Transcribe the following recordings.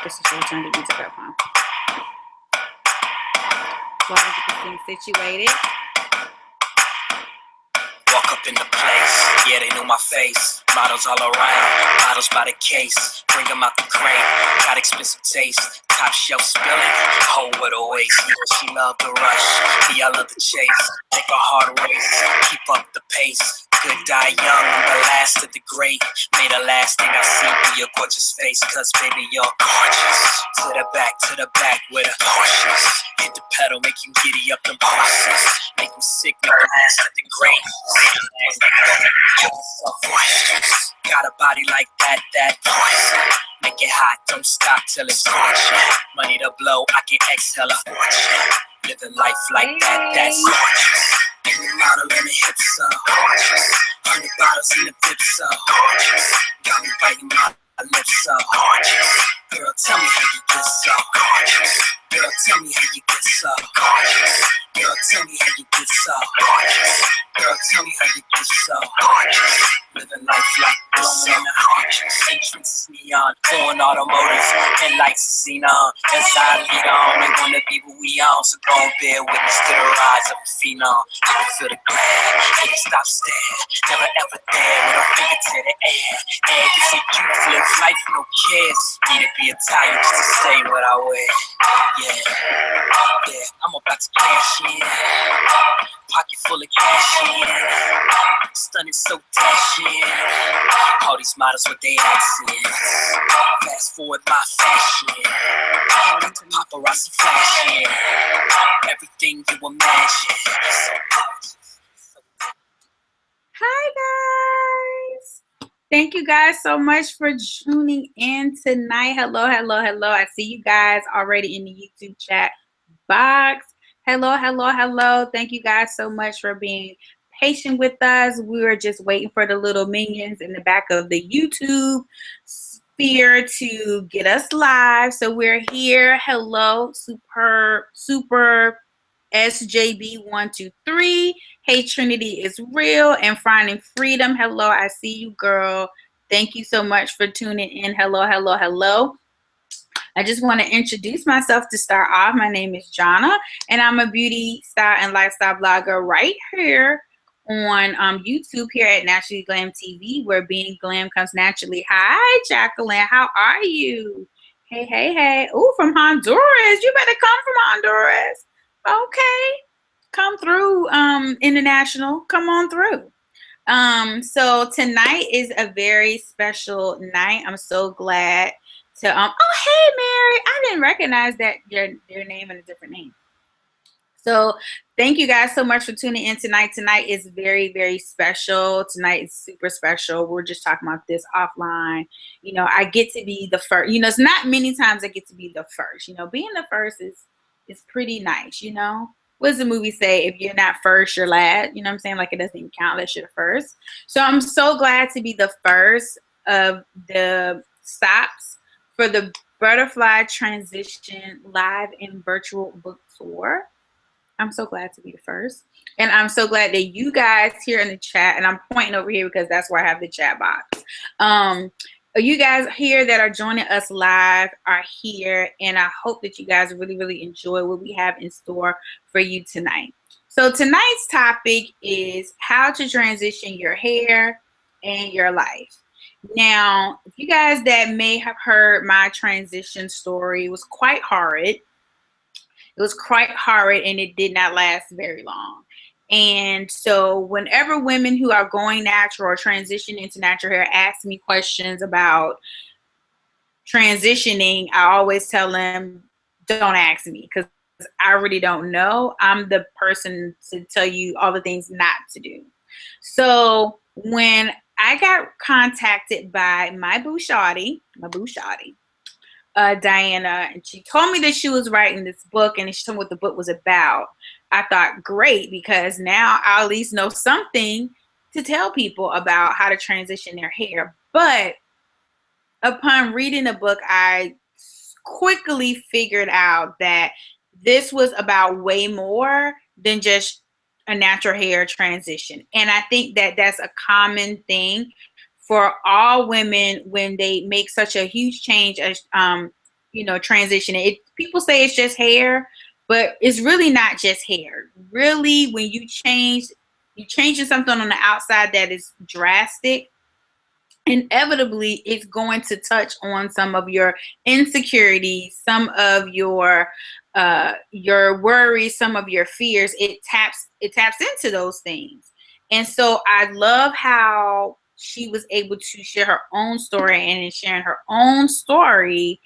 This is your turn to use it up, huh? As long as you get things situated. Walk up in the place, yeah, they know my face. Models all around, models by the case. Bring them out the crate, got expensive taste. Top shelf spilling, oh, what a waste. You know she love the rush, me, I love the chase. Take a hard race, keep up the pace. Good die young, I'm the last of the great. May the last thing I see be your gorgeous face, cause baby, you're gorgeous. To the back with a Porsches. Hit the pedal, make him giddy up them horses. Make him sick, make the last of the great. Got a body like that poison. Make it hot, don't stop till it's scorching. Money to blow, I can exhale a fortune. Living life like that's gorgeous. And the model and the hips so gorgeous. 100 bottles in the dip so gorgeous. Got me biting my lips so gorgeous. Girl, tell me how you get so gorgeous. Girl, tell me how you get so gorgeous. Girl, tell me how you get so gorgeous. Girl, tell me how you get so gorgeous. Living life like blowing in the heart. Entrance is neon, foreign automotive, headlights is xenon. As I lead on, they wanna be what we on. So go and bear witness to the rise of a phenom. You can feel the glare, you can stop stare. Never ever there with a finger to the air. And you see you live life, no cares. Need to be Italian just to say what I wear. Yeah, I'm about to cash in. Pocket full of cash in. Stunning so dashing. All these models with their accents. Fast forward my fashion. Paparazzi flashing. Everything you imagine. So gorgeous. Hi guys. Thank you guys so much for tuning in tonight. Hello. I see you guys already in the YouTube chat box. Hello. Thank you guys so much for being patient with us. We were just waiting for the little minions in the back of the YouTube sphere to get us live. So we're here. Hello, super SJB123. Hey, Trinity is real and finding freedom. Hello, I see you, girl. Thank you so much for tuning in. Hello. I just want to introduce myself to start off. My name is Jonna, and I'm a beauty, style, and lifestyle blogger right here on YouTube here at Naturally Glam TV, where being glam comes naturally. Hi, Jacqueline. How are you? Hey. Oh, from Honduras. You better come from Honduras. Okay. Come through, international. Come on through. So tonight is a very special night. I'm so glad to oh, hey Mary, I didn't recognize that your name and a different name. So thank you guys so much for tuning in tonight. Tonight is very, very special. Tonight is super special. We're just talking about this offline. You know, I get to be the first. You know, it's not many times I get to be the first. You know, being the first is pretty nice. You know, what does the movie say? If you're not first, you're last. You know what I'm saying? Like it doesn't even count unless you're the first. So I'm so glad to be the first of the stops for the Butterfly Transition live and virtual book tour. I'm so glad to be the first. And I'm so glad that you guys here in the chat, and I'm pointing over here because that's where I have the chat box. You guys here that are joining us live are here, and I hope that you guys really, really enjoy what we have in store for you tonight. So tonight's topic is how to transition your hair and your life. Now, if you guys that may have heard my transition story, it was quite horrid. It was quite horrid, and it did not last very long. And so whenever women who are going natural or transitioning into natural hair ask me questions about transitioning, I always tell them, don't ask me, because I really don't know. I'm the person to tell you all the things not to do. So when I got contacted by my boo shawty, Diana, and she told me that she was writing this book, and she told me what the book was about. I thought, great, because now I'll at least know something to tell people about how to transition their hair. But upon reading the book, I quickly figured out that this was about way more than just a natural hair transition. And I think that that's a common thing for all women when they make such a huge change as transitioning. People say it's just hair, but it's really not just hair. Really, when you changing something on the outside that is drastic, inevitably it's going to touch on some of your insecurities, some of your worries, some of your fears. It taps into those things. And so I love how she was able to share her own story, and in sharing her own story,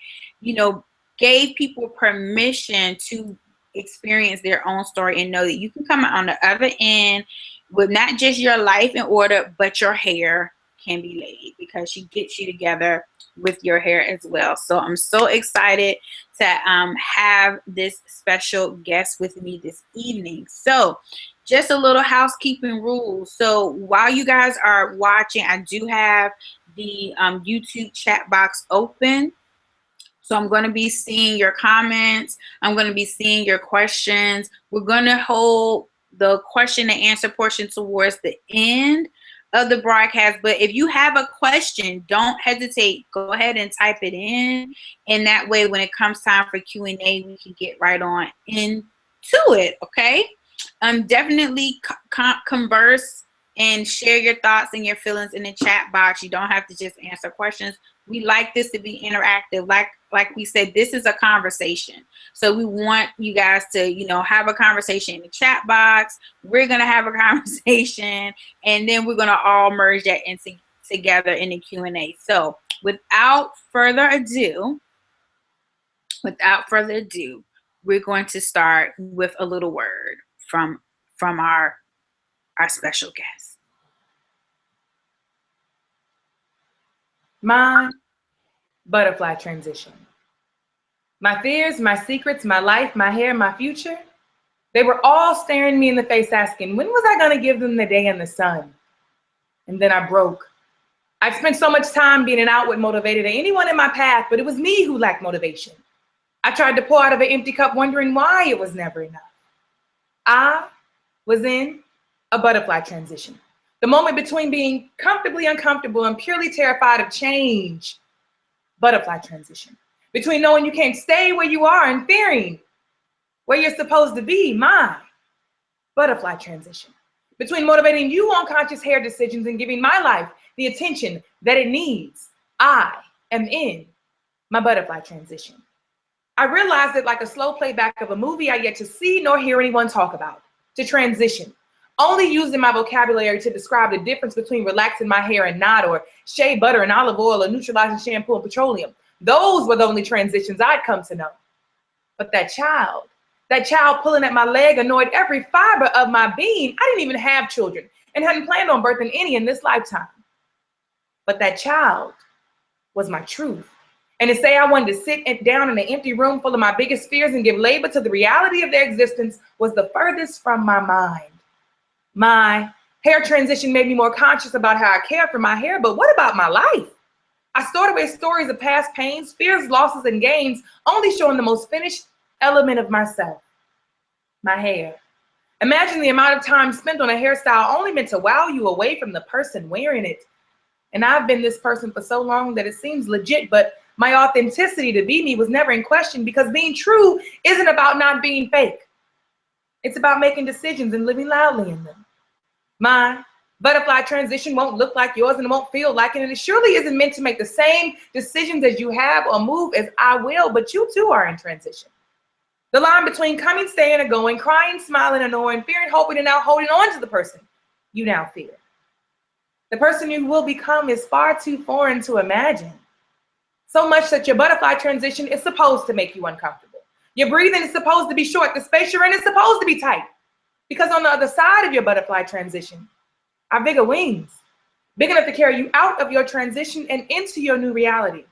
gave people permission to experience their own story and know that you can come out on the other end with not just your life in order, but your hair can be laid, because she gets you together with your hair as well. So I'm so excited to have this special guest with me this evening. So just a little housekeeping rule. So while you guys are watching, I do have the YouTube chat box open. So I'm going to be seeing your comments. I'm going to be seeing your questions. We're going to hold the question and answer portion towards the end of the broadcast. But if you have a question, don't hesitate. Go ahead and type it in. And that way, when it comes time for Q&A, we can get right on into it, okay? Definitely converse and share your thoughts and your feelings in the chat box. You don't have to just answer questions. We like this to be interactive. Like we said, this is a conversation. So we want you guys to, have a conversation in the chat box. We're going to have a conversation, and then we're going to all merge that together in the Q&A. So without further ado, we're going to start with a little word from our special guest. My butterfly transition. My fears, my secrets, my life, my hair, my future, they were all staring me in the face asking, when was I going to give them the day and the sun? And then I broke. I'd spent so much time being an outward motivator to anyone in my path, but it was me who lacked motivation. I tried to pour out of an empty cup, wondering why it was never enough. I was in a butterfly transition. The moment between being comfortably uncomfortable and purely terrified of change. Butterfly transition. Between knowing you can't stay where you are and fearing where you're supposed to be. My butterfly transition. Between motivating you on conscious hair decisions and giving my life the attention that it needs. I am in my butterfly transition. I realized that, like a slow playback of a movie I yet to see nor hear anyone talk about, to transition. Only using my vocabulary to describe the difference between relaxing my hair and not, or shea butter and olive oil, or neutralizing shampoo and petroleum. Those were the only transitions I'd come to know. But that child pulling at my leg annoyed every fiber of my being. I didn't even have children and hadn't planned on birthing any in this lifetime. But that child was my truth. And to say I wanted to sit down in an empty room full of my biggest fears and give labor to the reality of their existence was the furthest from my mind. My hair transition made me more conscious about how I care for my hair, but what about my life? I stored away stories of past pains, fears, losses, and gains, only showing the most finished element of myself, my hair. Imagine the amount of time spent on a hairstyle only meant to wow you away from the person wearing it. And I've been this person for so long that it seems legit, but my authenticity to be me was never in question, because being true isn't about not being fake. It's about making decisions and living loudly in them. My butterfly transition won't look like yours and it won't feel like it, and it surely isn't meant to make the same decisions as you have or move as I will, but you too are in transition. The line between coming, staying, or going, crying, smiling, annoying, fearing, hoping, and now holding on to the person you now fear. The person you will become is far too foreign to imagine. So much that your butterfly transition is supposed to make you uncomfortable. Your breathing is supposed to be short. The space you're in is supposed to be tight. Because on the other side of your butterfly transition are bigger wings, big enough to carry you out of your transition and into your new reality.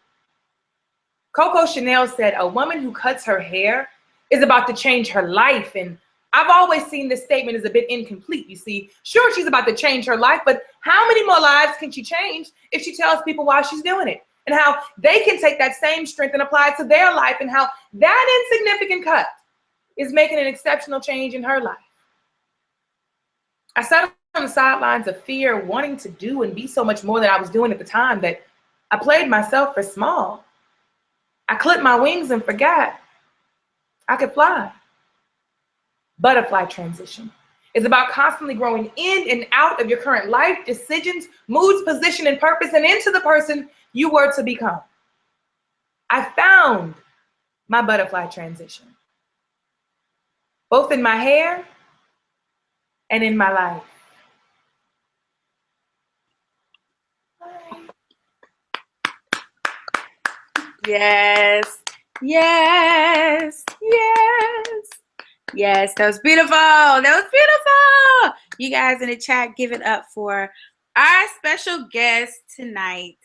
Coco Chanel said, a woman who cuts her hair is about to change her life. And I've always seen this statement as a bit incomplete. You see, sure, she's about to change her life, but how many more lives can she change if she tells people why she's doing it? And how they can take that same strength and apply it to their life, and how that insignificant cut is making an exceptional change in her life. I sat on the sidelines of fear, wanting to do and be so much more than I was doing at the time, that I played myself for small. I clipped my wings and forgot I could fly. Butterfly transition is about constantly growing in and out of your current life, decisions, moods, position, and purpose, and into the person you were to become. I found my butterfly transition, both in my hair and in my life. Yes, yes, yes, yes. That was beautiful. That was beautiful. You guys in the chat, give it up for our special guest tonight,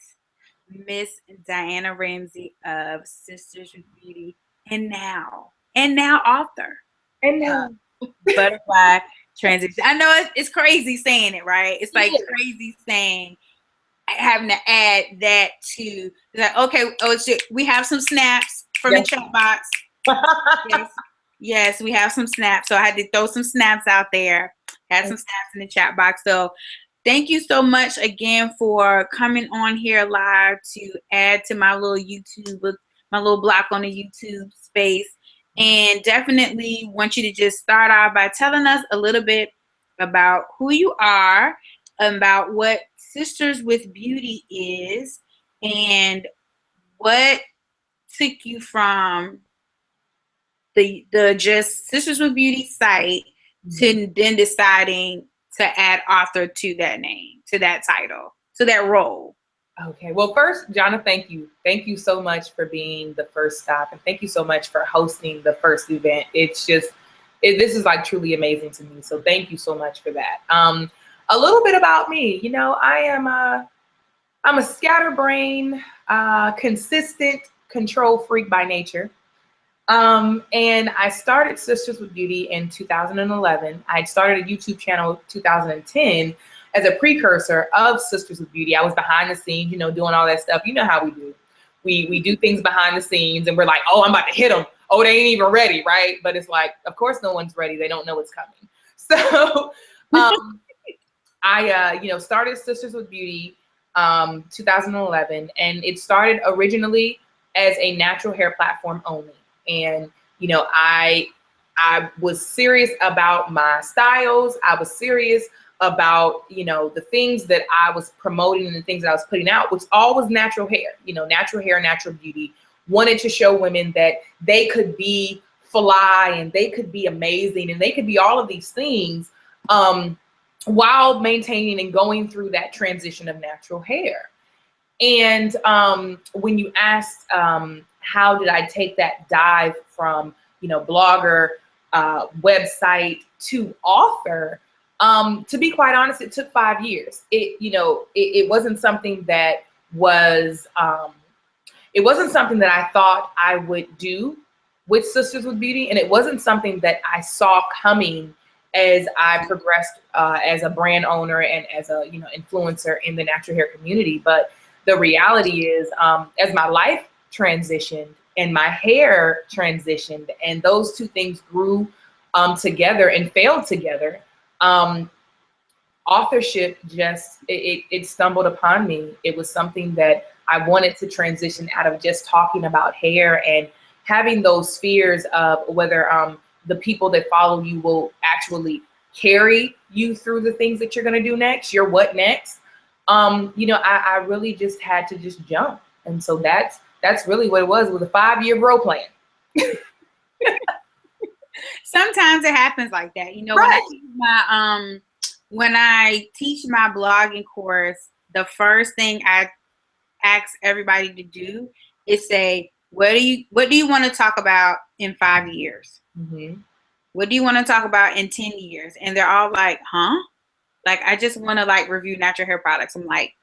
Miss Diana Ramsey of Sisters with Beauty, and now author. And Butterfly transition. I know it's crazy saying it, right? It's like crazy saying, having to add that to like, okay, we have some snaps from the chat box. Yes, we have some snaps. So I had to throw some snaps out there. Had some snaps in the chat box. So thank you so much again for coming on here live to add to my little YouTube, my little block on the YouTube space. And definitely want you to just start off by telling us a little bit about who you are, about what Sisters with Beauty is, and what took you from the just Sisters with Beauty site to then deciding to add author to that name, to that title, to that role. Okay. Well, first, Jonna, thank you. Thank you so much for being the first stop, and thank you so much for hosting the first event. It's just, this is like truly amazing to me. So thank you so much for that. A little bit about me. You know, I'm a scatterbrain, consistent control freak by nature. And I started Sisters with Beauty in 2011. I started a YouTube channel 2010 as a precursor of Sisters with Beauty. I was behind the scenes, you know, doing all that stuff. You know how we do. We do things behind the scenes and we're like, oh, I'm about to hit them. Oh, they ain't even ready, right? But it's like, of course no one's ready. They don't know what's coming. So I started Sisters with Beauty 2011, and it started originally as a natural hair platform only. And, you know, I was serious about my styles. I was serious about, you know, the things that I was promoting and the things that I was putting out, which all was natural hair, you know, natural hair, natural beauty. Wanted to show women that they could be fly and they could be amazing and they could be all of these things while maintaining and going through that transition of natural hair. And when you asked how did I take that dive from, you know, blogger, website to author, to be quite honest, it took 5 years. It wasn't something that was, it wasn't something that I thought I would do with Sisters with Beauty, and it wasn't something that I saw coming as I progressed as a brand owner and as a, you know, influencer in the natural hair community. But the reality is, as my life transitioned and my hair transitioned, and those two things grew together and failed together, authorship just, it stumbled upon me. It was something that I wanted to transition out of just talking about hair and having those fears of whether the people that follow you will actually carry you through the things that you're going to do next, your what next. I really just had to just jump. And so that's really what it was a 5-year grow plan. Sometimes it happens like that. You know, Right. When I teach my blogging course, the first thing I ask everybody to do is say, what do you want to talk about in 5 years? Mm-hmm. What do you want to talk about in 10 years? And they're all like, huh? Like, I just want to like review natural hair products. I'm like,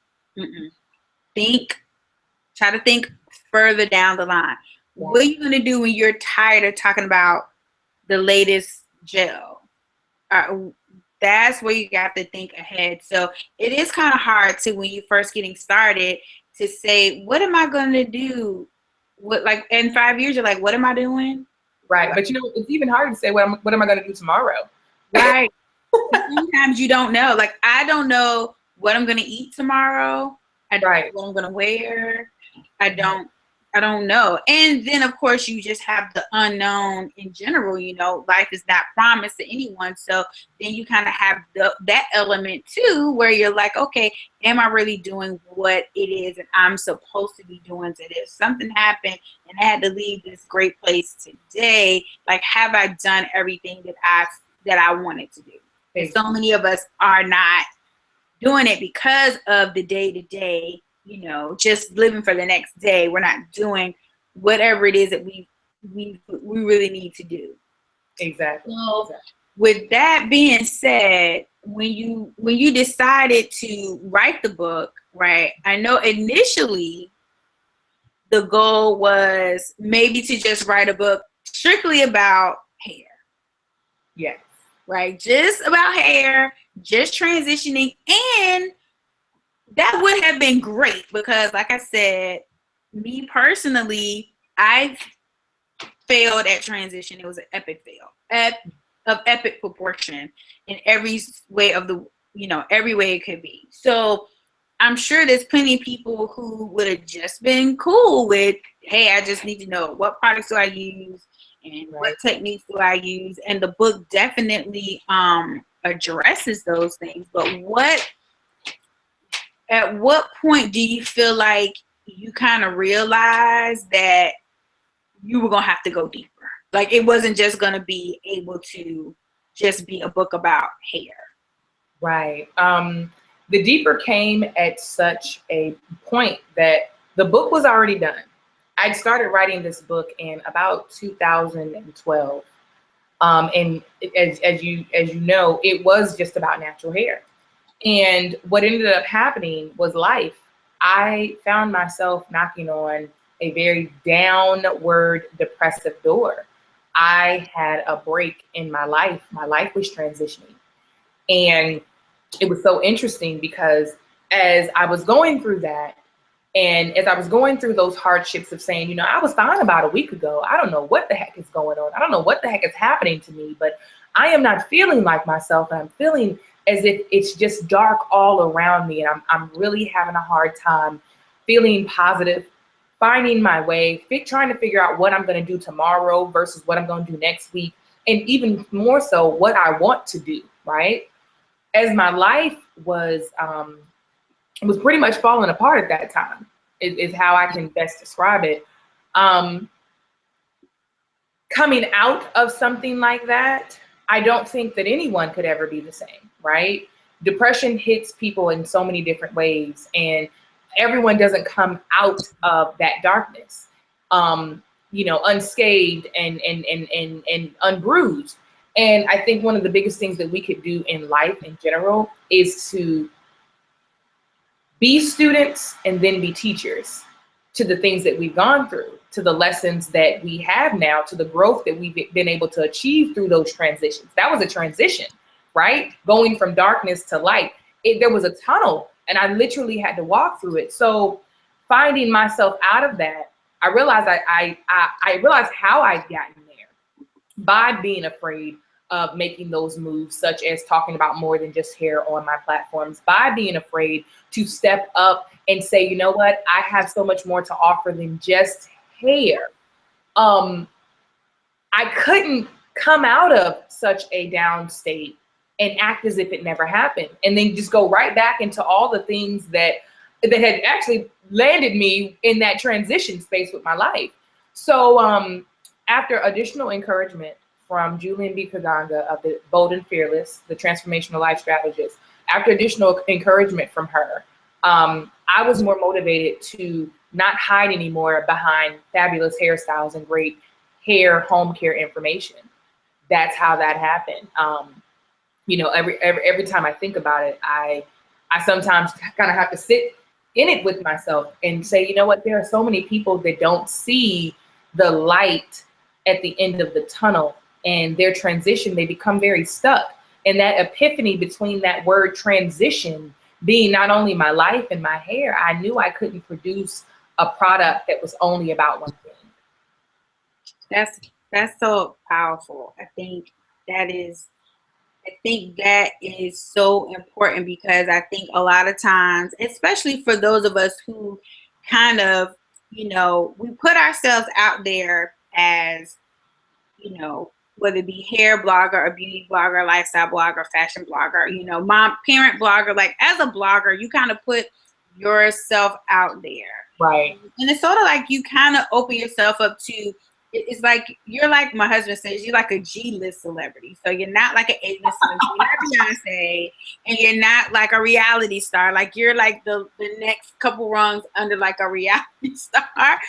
try to think further down the line. Yeah. What are you going to do when you're tired of talking about the latest gel? That's where you got to think ahead. So it is kind of hard to, when you're first getting started, to say, what am I going to do? What, like, in 5 years, you're like, what am I doing? Right. But you know, it's even harder to say, what am I going to do tomorrow? Right. Sometimes you don't know. Like, I don't know what I'm going to eat tomorrow. I don't know what I'm going to wear. I don't I don't know. And then of course you just have the unknown in general, you know, life is not promised to anyone. So then you kind of have that element too, where you're like, okay, am I really doing what it is that I'm supposed to be doing today? If something happened and I had to leave this great place today, like, have I done everything that I wanted to do? And so many of us are not doing it because of the day-to-day, you know, just living for the next day. We're not doing whatever it is that we really need to do. Exactly. So with that being said, when you decided to write the book, right? I know initially the goal was maybe to just write a book strictly about hair. Yes. Right? Just about hair, just transitioning, and that would have been great because, like I said, me personally, I failed at transition. It was an epic fail, of epic proportion in every way of the, you know, every way it could be. So I'm sure there's plenty of people who would have just been cool with, hey, I just need to know what products do I use and what techniques do I use. And the book definitely addresses those things. But at what point do you feel like you kind of realize that you were going to have to go deeper? Like, it wasn't just going to be able to just be a book about hair. Right. The deeper came at such a point that the book was already done. I'd started writing this book in about 2012. And as you know, it was just about natural hair. And what ended up happening was life. I found myself knocking on a very downward depressive door. I had a break in my life. My life was transitioning. And it was so interesting because as I was going through that, and as I was going through those hardships of saying, you know, I was fine about a week ago. I don't know what the heck is going on. I don't know what the heck is happening to me, but I am not feeling like myself. And I'm feeling as if it's just dark all around me. And I'm really having a hard time feeling positive, finding my way, trying to figure out what I'm going to do tomorrow versus what I'm going to do next week. And even more so, what I want to do, right? As my life was pretty much falling apart at that time, is how I can best describe it. Coming out of something like that, I don't think that anyone could ever be the same, right? Depression hits people in so many different ways, and everyone doesn't come out of that darkness, you know, unscathed and unbruised. And I think one of the biggest things that we could do in life in general is to be students and then be teachers to the things that we've gone through, to the lessons that we have now, to the growth that we've been able to achieve through those transitions. That was a transition, right? Going from darkness to light. There was a tunnel, and I literally had to walk through it. So finding myself out of that, I realized I realized how I'd gotten there by being afraid of making those moves, such as talking about more than just hair on my platforms, by being afraid to step up and say, you know what, I have so much more to offer than just hair. I couldn't come out of such a down state and act as if it never happened, and then just go right back into all the things that had actually landed me in that transition space with my life. So after additional encouragement from Julian B. Kaganga of the Bold and Fearless, the Transformational Life Strategist, after additional encouragement from her, I was more motivated to not hide anymore behind fabulous hairstyles and great hair home care information. That's how that happened. You know, every time I think about it, I sometimes kind of have to sit in it with myself and say, you know what, there are so many people that don't see the light at the end of the tunnel, and their transition, they become very stuck. And that epiphany between that word transition being not only my life and my hair, I knew I couldn't produce a product that was only about one thing. That's so powerful. I think that is so important, because I think a lot of times, especially for those of us who kind of, you know, we put ourselves out there as, you know, whether it be hair blogger, a beauty blogger, lifestyle blogger, fashion blogger, you know, mom, parent blogger, like as a blogger, you kind of put yourself out there. Right. And it's sort of like you kind of open yourself up to, it's like, you're like my husband says, you're like a G-list celebrity. So you're not like an A-list celebrity, you're not Beyonce, and you're not like a reality star. Like you're like the next couple rungs under like a reality star.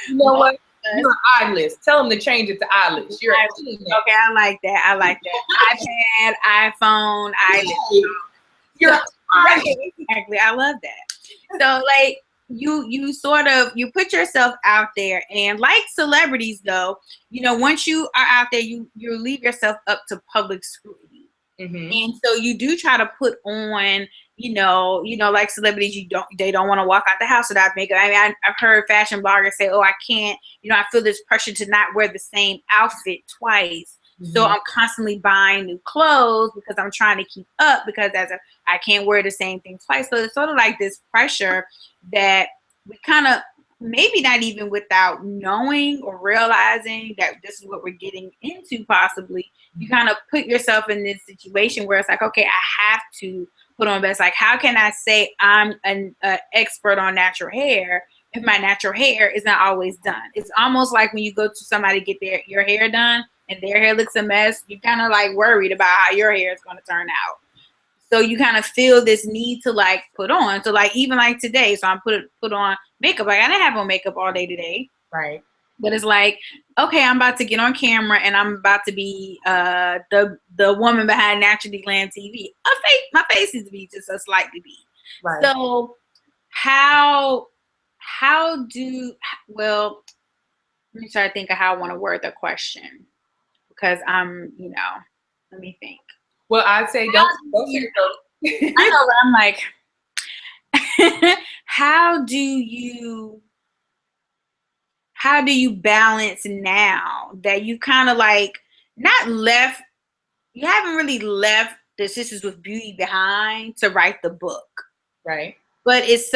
You know what? You're an I-list. Tell them to change it to I-list. You're okay, I like that. I like that. iPad, iPhone, I-list. You're exactly. I love that. So like you sort of, you put yourself out there, and like celebrities though, you know, once you are out there, you leave yourself up to public scrutiny. Mm-hmm. And so you do try to put on, you know, like celebrities, they don't want to walk out the house without makeup. I mean, I've heard fashion bloggers say, oh, I can't, you know, I feel this pressure to not wear the same outfit twice. Mm-hmm. So I'm constantly buying new clothes because I'm trying to keep up, because I can't wear the same thing twice. So it's sort of like this pressure that we kind of, maybe not even without knowing or realizing that this is what we're getting into, possibly, you kind of put yourself in this situation where it's like, okay, I have to put on best. Like, how can I say I'm an expert on natural hair if my natural hair is not always done? It's almost like when you go to somebody to get your hair done and their hair looks a mess, you kind of like worried about how your hair is going to turn out. So you kind of feel this need to like put on. So like even like today, so I'm put on makeup. Like I didn't have on makeup all day today. Right. But it's like, okay, I'm about to get on camera and I'm about to be the woman behind Naturally Glam TV. My face needs to be just a slightly beat. Right. So how well, let me try to think of how I want to word the question, because I'm, you know, let me think. Well, I'd say don't I know, but I'm like, how do you balance now that you kind of like you haven't really left the Sisters with Beauty behind to write the book. Right. But it's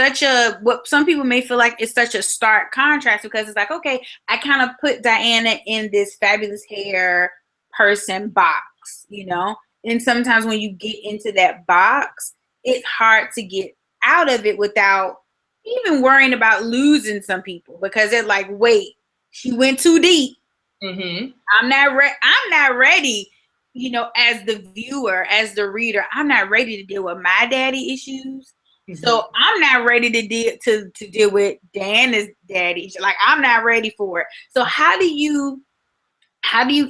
what some people may feel like it's such a stark contrast, because it's like, okay, I kind of put Diana in this fabulous hair person box, you know? And sometimes when you get into that box, it's hard to get out of it without even worrying about losing some people, because they're like, wait, she went too deep. Mm-hmm. I'm not ready, you know, as the viewer, as the reader, I'm not ready to deal with my daddy issues. Mm-hmm. So I'm not ready to deal with Diana's daddy. Like I'm not ready for it. So how do you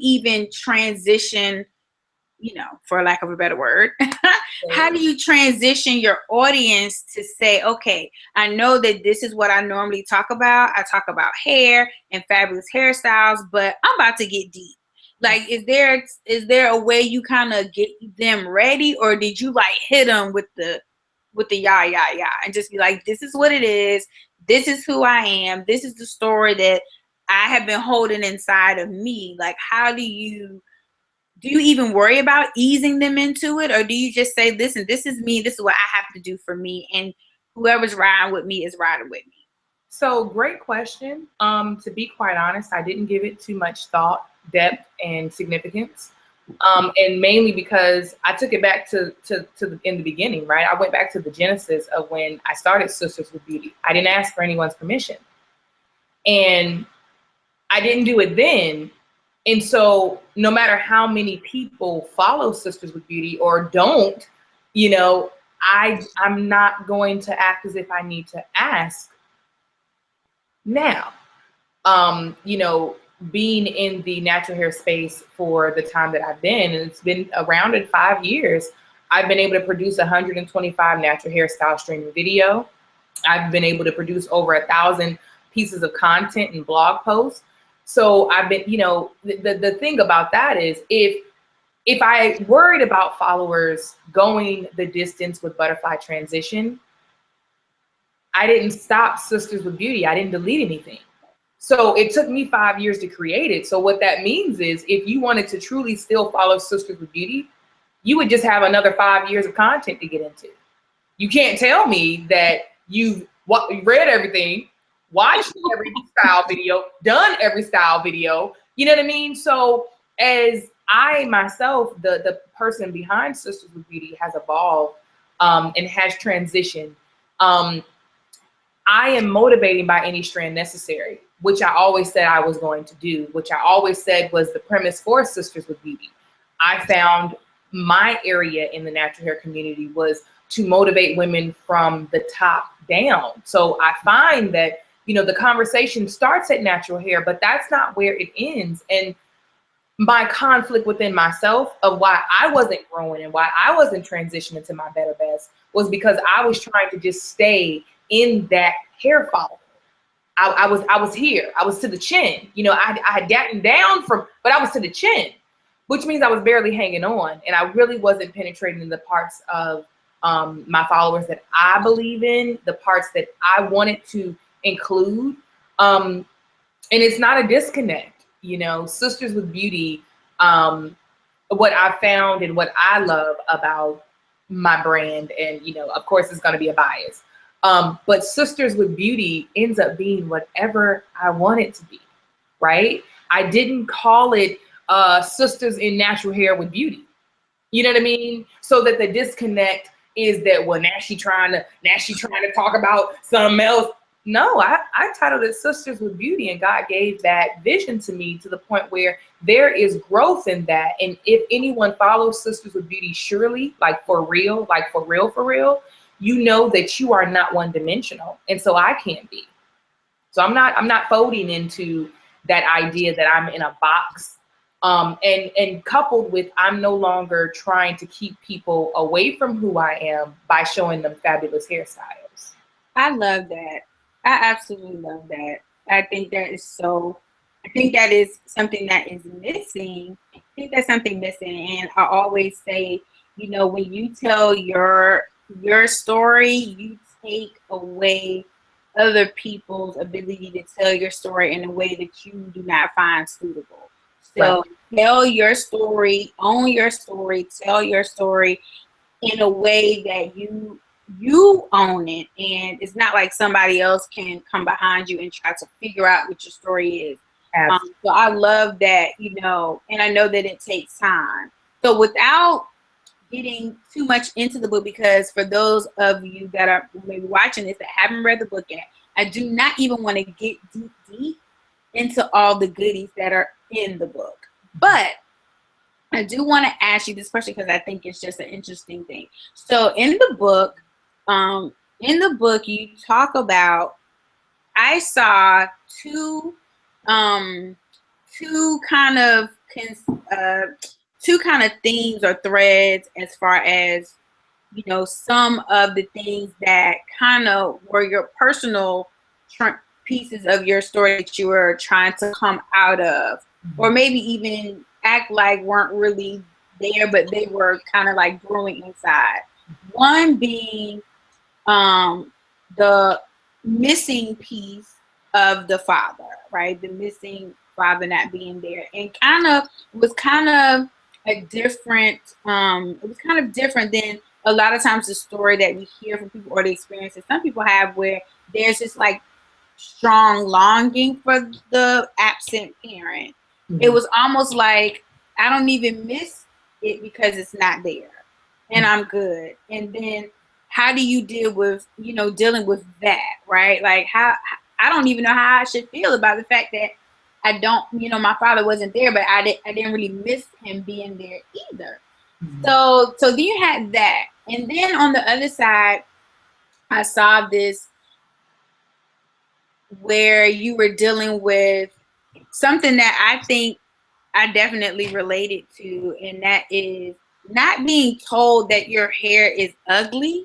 even transition, you know, for lack of a better word, how do you transition your audience to say, okay, I know that this is what I normally talk about. I talk about hair and fabulous hairstyles, but I'm about to get deep. Like, is there a way you kind of get them ready, or did you like hit them with the yah and just be like, this is what it is. This is who I am. This is the story that I have been holding inside of me. Like, how do you even worry about easing them into it? Or do you just say, listen, this is me. This is what I have to do for me. And whoever's riding with me is riding with me. So great question. To be quite honest, I didn't give it too much thought, depth, and significance. And mainly because I took it back to in the beginning, right? I went back to the genesis of when I started Sisters with Beauty. I didn't ask for anyone's permission. And I didn't do it then. And so no matter how many people follow Sisters with Beauty or don't, you know, I'm not going to act as if I need to ask now. You know, being in the natural hair space for the time that I've been, and it's been around in 5 years, I've been able to produce 125 natural hairstyle streaming video. I've been able to produce over 1,000 pieces of content and blog posts. So I've been, you know, the thing about that is if I worried about followers going the distance with Butterfly Transition, I didn't stop Sisters with Beauty. I didn't delete anything. So it took me 5 years to create it. So what that means is if you wanted to truly still follow Sisters with Beauty, you would just have another 5 years of content to get into. You can't tell me that you've read everything, watched every style video, done every style video. You know what I mean? So as I myself, the person behind Sisters with Beauty has evolved and has transitioned. I am motivating by any strand necessary, which I always said I was going to do, which I always said was the premise for Sisters with Beauty. I found my area in the natural hair community was to motivate women from the top down. So I find that, you know, the conversation starts at natural hair, but that's not where it ends. And my conflict within myself of why I wasn't growing and why I wasn't transitioning to my better best was because I was trying to just stay in that hair follicle. I was here. I was to the chin. You know, I had gotten down but I was to the chin, which means I was barely hanging on, and I really wasn't penetrating the parts of my followers that I believe in, the parts that I wanted to include. And it's not a disconnect. You know, Sisters with Beauty, what I found and what I love about my brand, and, you know, of course it's going to be a bias, but Sisters with Beauty ends up being whatever I want it to be, right? I didn't call it Sisters in Natural Hair with Beauty. You know what I mean? So that the disconnect is that, well, now she trying to talk about something else. No, I titled it Sisters with Beauty, and God gave that vision to me to the point where there is growth in that. And if anyone follows Sisters with Beauty, surely, like for real, you know that you are not one dimensional. And so I can't be. So I'm not folding into that idea that I'm in a box. And coupled with, I'm no longer trying to keep people away from who I am by showing them fabulous hairstyles. I love that. I absolutely love that. I think that is something that is missing. I think that's something missing. And I always say, you know, when you tell your story, you take away other people's ability to tell your story in a way that you do not find suitable. So tell your story, own your story, tell your story in a way that you own it, and it's not like somebody else can come behind you and try to figure out what your story is. So I love that, you know, and I know that it takes time. So without getting too much into the book, because for those of you that are maybe watching this that haven't read the book yet, I do not even want to get deep into all the goodies that are in the book. But I do want to ask you this question because I think it's just an interesting thing. So in the book, you talk about, I saw two kind of themes or threads as far as, you know, some of the things that kind of were your personal pieces of your story that you were trying to come out of, or maybe even act like weren't really there, but they were kind of like brewing inside. One being the missing piece of the father, right? The missing father not being there, and it was kind of different than a lot of times the story that we hear from people or the experiences some people have, where there's just like strong longing for the absent parent. Mm-hmm. It was almost like, I don't even miss it because it's not there, and I'm good. And then how do you dealing with that, right? Like, how, I don't even know how I should feel about the fact that I don't, my father wasn't there, but I didn't really miss him being there either. Mm-hmm. So then you had that. And then on the other side, I saw this where you were dealing with something that I think I definitely related to, and that is not being told that your hair is ugly,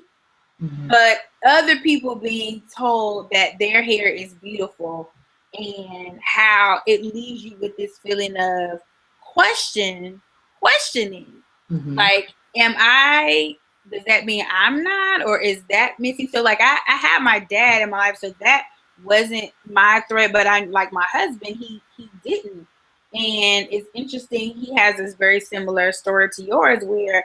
mm-hmm. but other people being told that their hair is beautiful, and how it leaves you with this feeling of questioning. Mm-hmm. Like, does that mean I'm not, or is that missing? So like I had my dad in my life, so that wasn't my threat, but I, like my husband, he didn't. And it's interesting, he has this very similar story to yours, where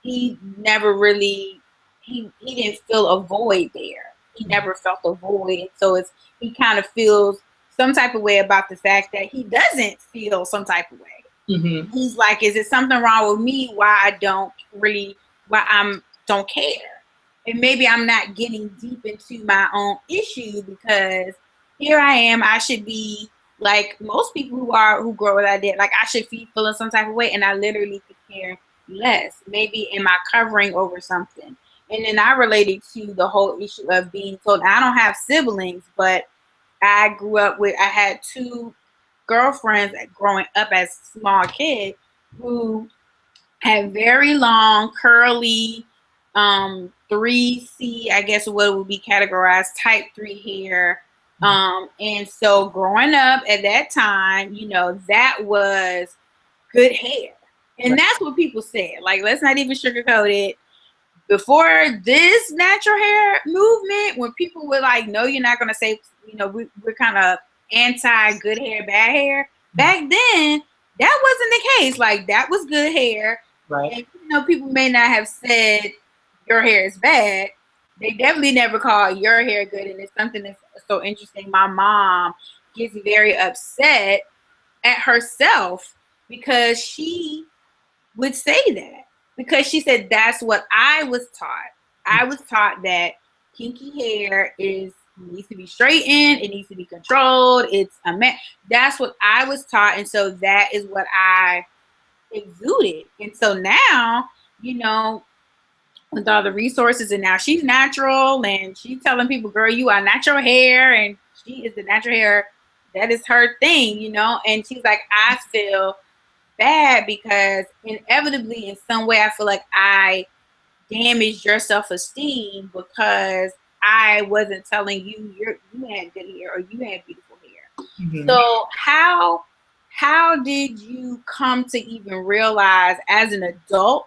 he never really, he didn't feel a void there. he never felt a void. So he kind of feels some type of way about the fact that he doesn't feel some type of way. Mm-hmm. He's like, is it something wrong with me? Why I don't care? And maybe I'm not getting deep into my own issue, because here I am. I should be like most people who grow what I did. Like, I should be feeling some type of way, and I literally could care less. Maybe am I covering over something? And then I related to the whole issue of being told. I don't have siblings, but I had two girlfriends growing up as a small kid who had very long, curly, 3C, I guess what would be categorized type 3 hair. And so growing up at that time, that was good hair. And that's what people said. Like, let's not even sugarcoat it. Before this natural hair movement, when people were like, no, you're not going to say, we're kind of anti good hair, bad hair. Back then, that wasn't the case. Like, that was good hair. Right. And, people may not have said your hair is bad. They definitely never call your hair good. And it's something that's so interesting. My mom gets very upset at herself because she would say that. Because she said, that's what I was taught. I was taught that kinky hair needs to be straightened. It needs to be controlled. That's what I was taught. And so that is what I exuded. And so now, with all the resources, and now she's natural, and she's telling people, girl, you are natural hair, and she is the natural hair. That is her thing, and she's like, I feel bad because inevitably in some way I feel like I damaged your self-esteem because I wasn't telling you you had good hair or you had beautiful hair. Mm-hmm. So how did you come to even realize as an adult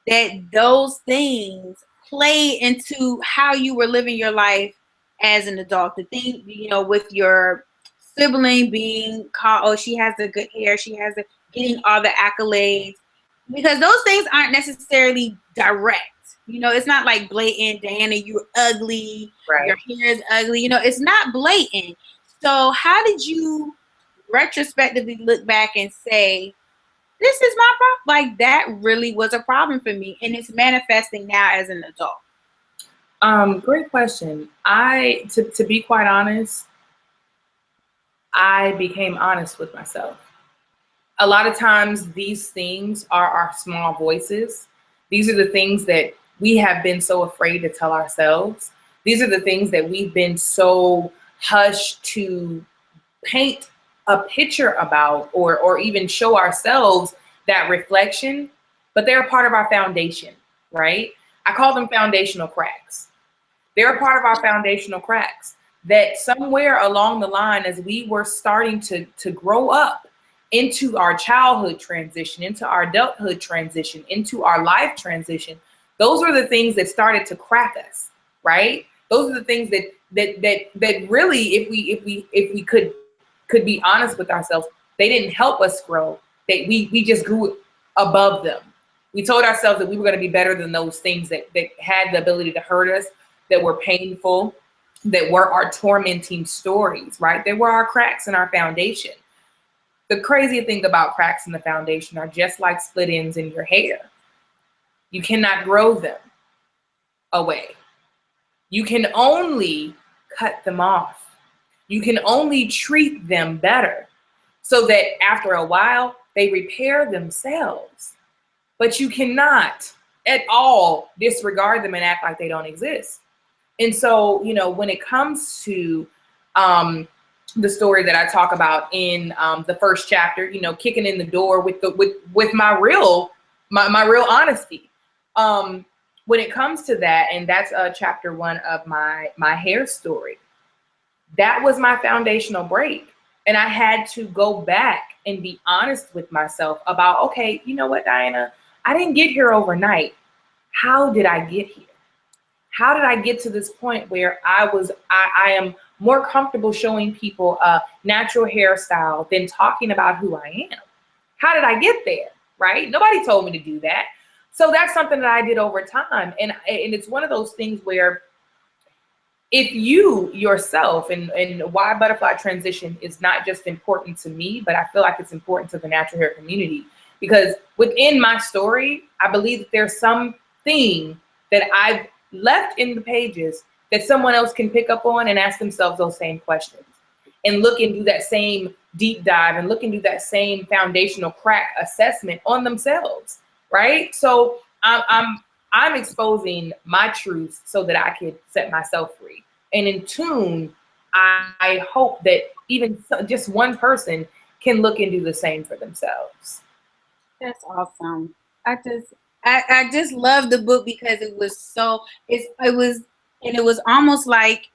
that those things play into how you were living your life as an adult? The thing, with your sibling being called, oh, she has the good hair, getting all the accolades, because those things aren't necessarily direct. It's not like blatant, Diana, you're ugly, right, your hair is ugly. It's not blatant. So how did you retrospectively look back and say, this is my problem? Like, that really was a problem for me, and it's manifesting now as an adult. Great question. To be quite honest, I became honest with myself. A lot of times these things are our small voices. These are the things that we have been so afraid to tell ourselves. These are the things that we've been so hushed to paint a picture about or even show ourselves that reflection, but they're a part of our foundation, right? I call them foundational cracks. They're a part of our foundational cracks that somewhere along the line, as we were starting to grow up into our childhood transition, into our adulthood transition, into our life transition, those are the things that started to crack us, right? Those are the things that really, if we could be honest with ourselves, they didn't help us grow. We just grew above them. We told ourselves that we were going to be better than those things that had the ability to hurt us, that were painful, that were our tormenting stories, right? They were our cracks in our foundation. The crazy thing about cracks in the foundation are just like split ends in your hair. You cannot grow them away. You can only cut them off. You can only treat them better so that after a while they repair themselves. But you cannot at all disregard them and act like they don't exist. And so, when it comes to the story that I talk about in the first chapter, kicking in the door with my real honesty. When it comes to that, and that's chapter 1 of my hair story, that was my foundational break. And I had to go back and be honest with myself about, okay, you know what, Diana, I didn't get here overnight. How did I get here? How did I get to this point where I am more comfortable showing people a natural hairstyle than talking about who I am? How did I get there, right? Nobody told me to do that. So that's something that I did over time. And it's one of those things where if you yourself, and why butterfly transition is not just important to me, but I feel like it's important to the natural hair community, because within my story, I believe that there's something that I've left in the pages that someone else can pick up on and ask themselves those same questions and look and do that same deep dive and look and do that same foundational crack assessment on themselves, right? So I'm exposing my truth so that I could set myself free. And in tune, I hope that even just one person can look and do the same for themselves. That's awesome. I just love the book because it was so it was almost like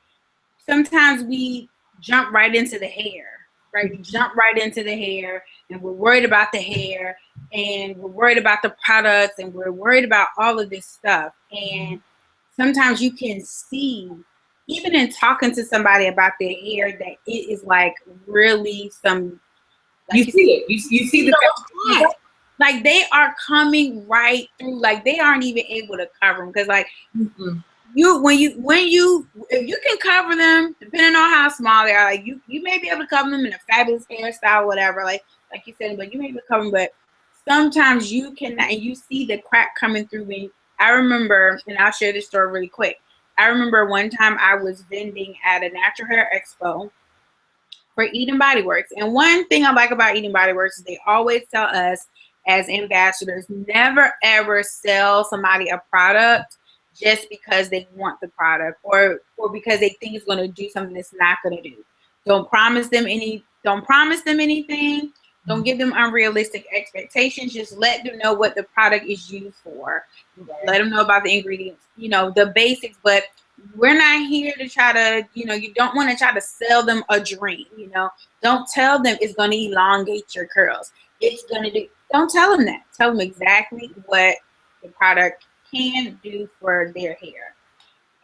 sometimes we jump right into the hair, right? We jump right into the hair and we're worried about the hair and we're worried about the products and we're worried about all of this stuff. And sometimes you can see, even in talking to somebody about their hair, that it is like really some, like you see it. You see the like they are coming right through, like they aren't even able to cover them because like when you if you can cover them, depending on how small they are, like you may be able to cover them in a fabulous hairstyle, whatever, like you said, but you may be able to cover them, but sometimes you cannot, and you see the crack coming through. When I remember, and I'll share this story really quick. I remember one time I was vending at a natural hair expo for Eden Body Works, and one thing I like about Eden Body Works is they always tell us as ambassadors, never ever sell somebody a product just because they want the product or because they think it's going to do something it's not going to do. Don't promise them anything. Don't give them unrealistic expectations. Just let them know what the product is used for. Let them know about the ingredients, the basics, but we're not here to try to, you don't want to try to sell them a dream, Don't tell them it's going to elongate your curls. It's going to do. Don't tell them that. Tell them exactly what the product can do for their hair.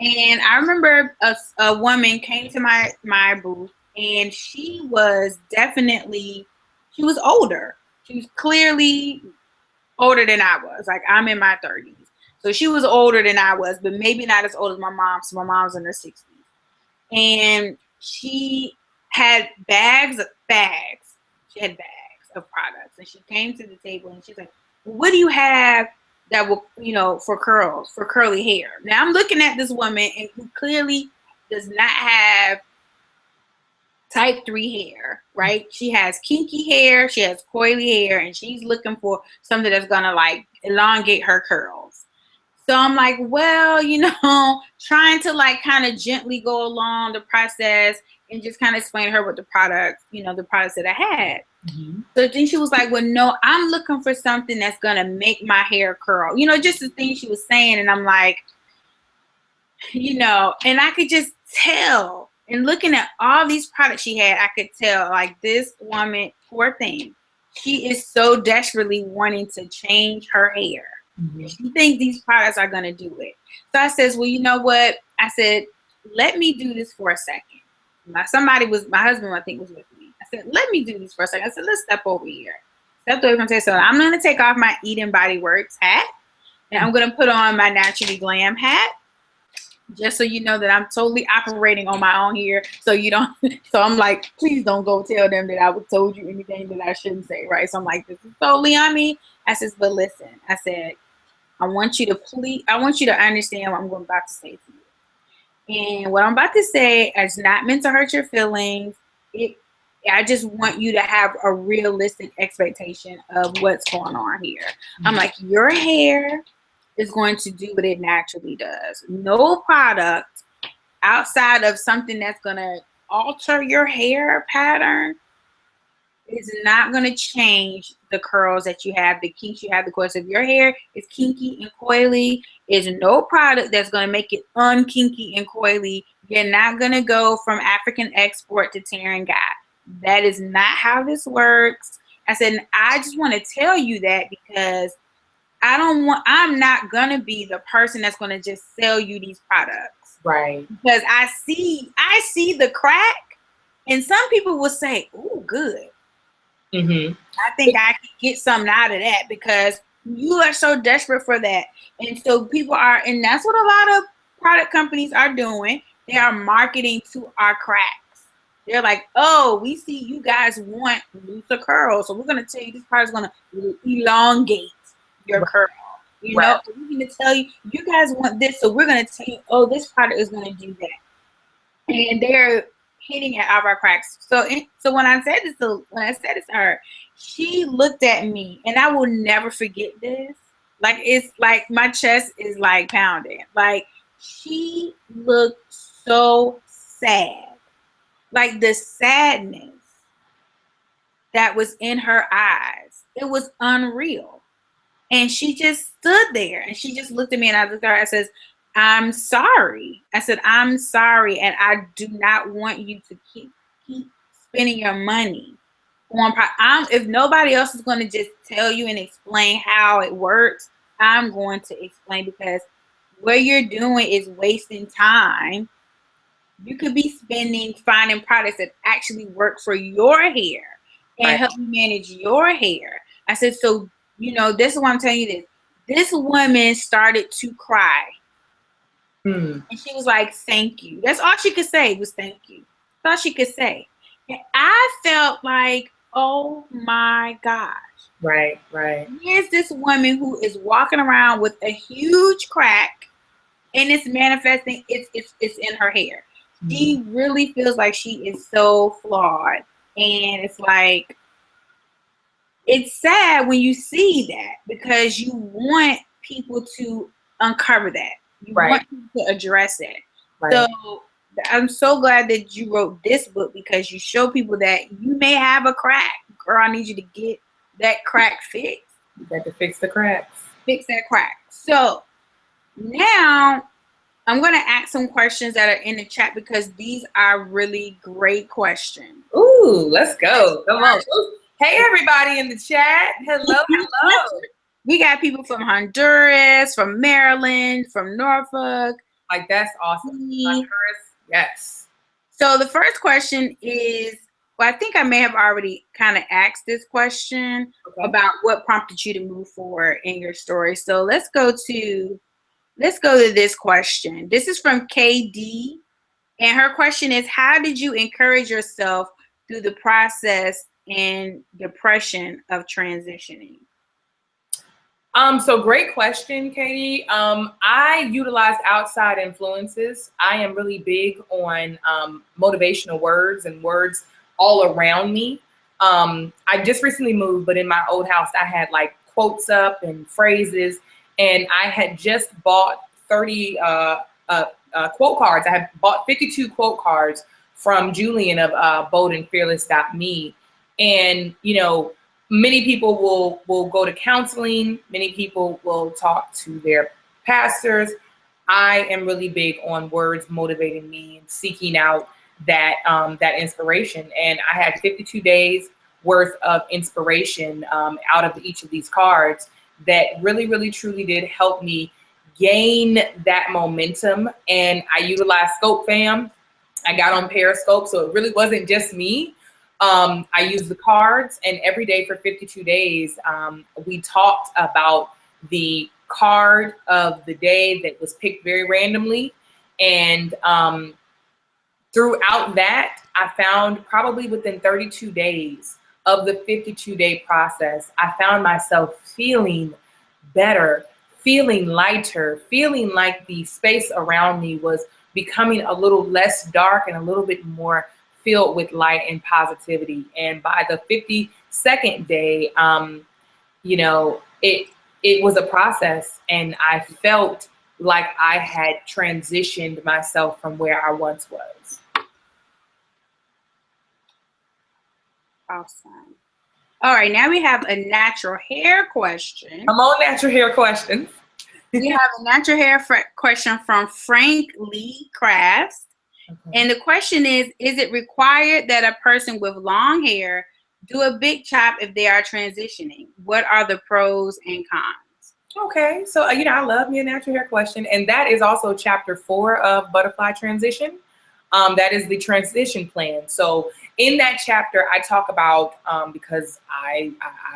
And I remember a woman came to my booth, and she was older. She was clearly older than I was. Like, I'm in my 30s. So she was older than I was, but maybe not as old as my mom. So my mom's in her 60s. And she had bags. She had bags of products, and she came to the table and she's like, what do you have that will, for curly hair? Now I'm looking at this woman and who clearly does not have type 3 hair, right? She has kinky hair, she has coily hair, and she's looking for something that's gonna like elongate her curls. So I'm like, well, trying to like kind of gently go along the process and just kind of explain to her what the products, the products that I had. Mm-hmm. So then she was like, well, no, I'm looking for something that's going to make my hair curl. Just the thing she was saying. And I'm like, and I could just tell. And looking at all these products she had, I could tell, like, this woman, poor thing, she is so desperately wanting to change her hair. Mm-hmm. She thinks these products are going to do it. So I says, well, you know what? I said, let me do this for a second. My husband, I think, was with me. I said, let me do this for a second. I said, let's step over here. Stepped away from the so I'm going to take off my Eden Body Works hat, and I'm going to put on my Naturally Glam hat, just so you know that I'm totally operating on my own here. So you don't, so I'm like, please don't go tell them that I told you anything that I shouldn't say, right? So I'm like, this is totally on me. I says, but listen, I said, I want you to understand what I'm about to say to you. And what I'm about to say is not meant to hurt your feelings. I just want you to have a realistic expectation of what's going on here. Mm-hmm. I'm like, your hair is going to do what it naturally does. No product outside of something that's going to alter your hair pattern is not going to change the curls that you have, the kinks you have. The course of your hair is kinky and coily. Is no product that's going to make it unkinky and coily. You're not going to go from African export to Terran Guy. That is not how this works. I said, I just want to tell you that because I'm not going to be the person that's going to just sell you these products. Right. Because I see the crack, and some people will say, "Ooh, good." Mm-hmm. I think I could get something out of that because you are so desperate for that. And so people are, and that's what a lot of product companies are doing. They are marketing to our cracks. They're like, oh, we see you guys want looser curls, so we're gonna tell you this part is gonna elongate your curl. You know, we're gonna tell you guys want this, so we're gonna tell you, oh, this product is gonna do that, and they're hitting at our cracks. So, when I said this to her, she looked at me, and I will never forget this. Like, it's like my chest is like pounding. Like, she looked so sad. Like, the sadness that was in her eyes, it was unreal. And she just stood there and she just looked at me, and I looked at her. I says, I'm sorry. I said, I'm sorry. And I do not want you to keep spending your money on if nobody else is going to just tell you and explain how it works, I'm going to explain, because what you're doing is wasting time. You could be finding products that actually work for your hair and help you manage your hair. I said, so, this is why I'm telling you this. This woman started to cry. And she was like, thank you. That's all she could say was thank you. That's all she could say. And I felt like, oh my gosh. Right. Here's this woman who is walking around with a huge crack, and it's manifesting, it's in her hair. She really feels like she is so flawed. And it's like, it's sad when you see that, because you want people to uncover that. You want people to address it. So I'm so glad that you wrote this book, because you show people that you may have a crack. Girl, I need you to get that crack fixed. You got to fix the cracks. Fix that crack. So now I'm going to ask some questions that are in the chat, because these are really great questions. Ooh, let's go. Come on. Hey, everybody in the chat. Hello. We got people from Honduras, from Maryland, from Norfolk. Like, that's awesome. Honduras, yes. So the first question is, I think I may have already kind of asked this question about what prompted you to move forward in your story. So let's go to this question. This is from KD, and her question is, how did you encourage yourself through the process and depression of transitioning? So great question, Katie. I utilize outside influences. I am really big on motivational words and words all around me. I just recently moved, but in my old house, I had like quotes up and phrases, and I had just bought 30 quote cards. I had bought 52 quote cards from Julian of boldandfearless.me. And, many people will go to counseling. Many people will talk to their pastors. I am really big on words motivating me and seeking out that inspiration. And I had 52 days worth of inspiration out of each of these cards that really, really, truly did help me gain that momentum. And I utilized Scope Fam. I got on Periscope, so it really wasn't just me. I used the cards, and every day for 52 days, we talked about the card of the day that was picked very randomly. And throughout that, I found probably within 32 days of the 52-day process, I found myself feeling better, feeling lighter, feeling like the space around me was becoming a little less dark and a little bit more filled with light and positivity. And by the 52nd day, it was a process, and I felt like I had transitioned myself from where I once was. Awesome. All right, now we have a natural hair question. I'm on natural hair questions. We have a natural hair question from Frank Lee Crafts. And the question is it required that a person with long hair do a big chop if they are transitioning? What are the pros and cons? Okay, so I love me a natural hair question, and that is also chapter 4 of Butterfly Transition. That is the transition plan. So in that chapter, I talk about because I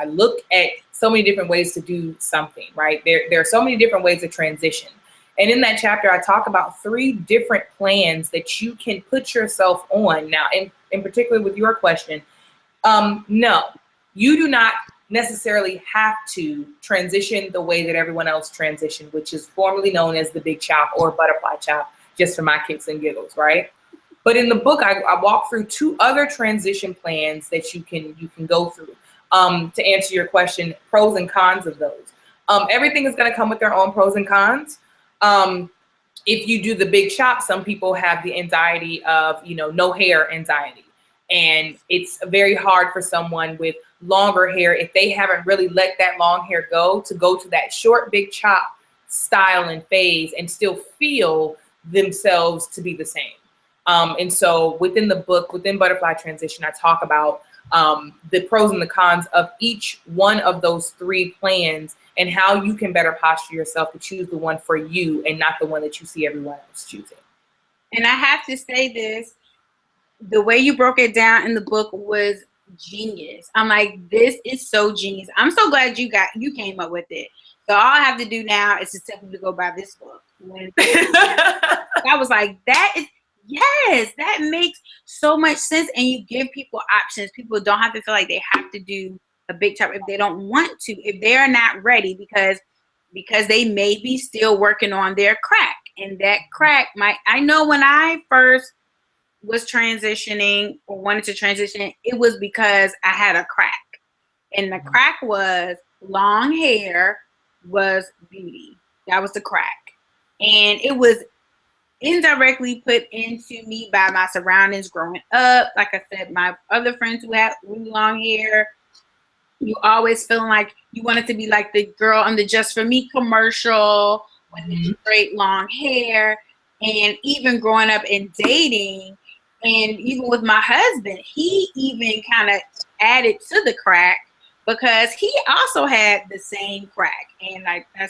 look at so many different ways to do something, right? There are so many different ways to transition. And in that chapter, I talk about 3 different plans that you can put yourself on. Now, in particular with your question, no, you do not necessarily have to transition the way that everyone else transitioned, which is formerly known as the big chop or butterfly chop, just for my kicks and giggles, right? But in the book, I walk through 2 other transition plans that you can go through. To answer your question, pros and cons of those. Everything is going to come with their own pros and cons. If you do the big chop, some people have the anxiety of, no hair anxiety. And it's very hard for someone with longer hair, if they haven't really let that long hair go, to go to that short, big chop style and phase and still feel themselves to be the same. And so within the book, within Butterfly Transition, I talk about the pros and the cons of each one of those 3 plans and how you can better posture yourself to choose the one for you and not the one that you see everyone else choosing. And I have to say this, the way you broke it down in the book was genius. I'm like, this is so genius. I'm so glad you came up with it. So all I have to do now is to simply go buy this book. I was like, yes, that makes so much sense. And you give people options. People don't have to feel like they have to do a big chop if they don't want to, if they are not ready, because they may be still working on their crack. And that crack I know when I first was transitioning or wanted to transition, it was because I had a crack. And the crack was long hair was beauty. That was the crack. And it was indirectly put into me by my surroundings growing up. Like I said, my other friends who had really long hair, you always feeling like you wanted to be like the girl on the Just For Me commercial with the straight long hair. And even growing up and dating, and even with my husband, he even kind of added to the crack because he also had the same crack. And like, I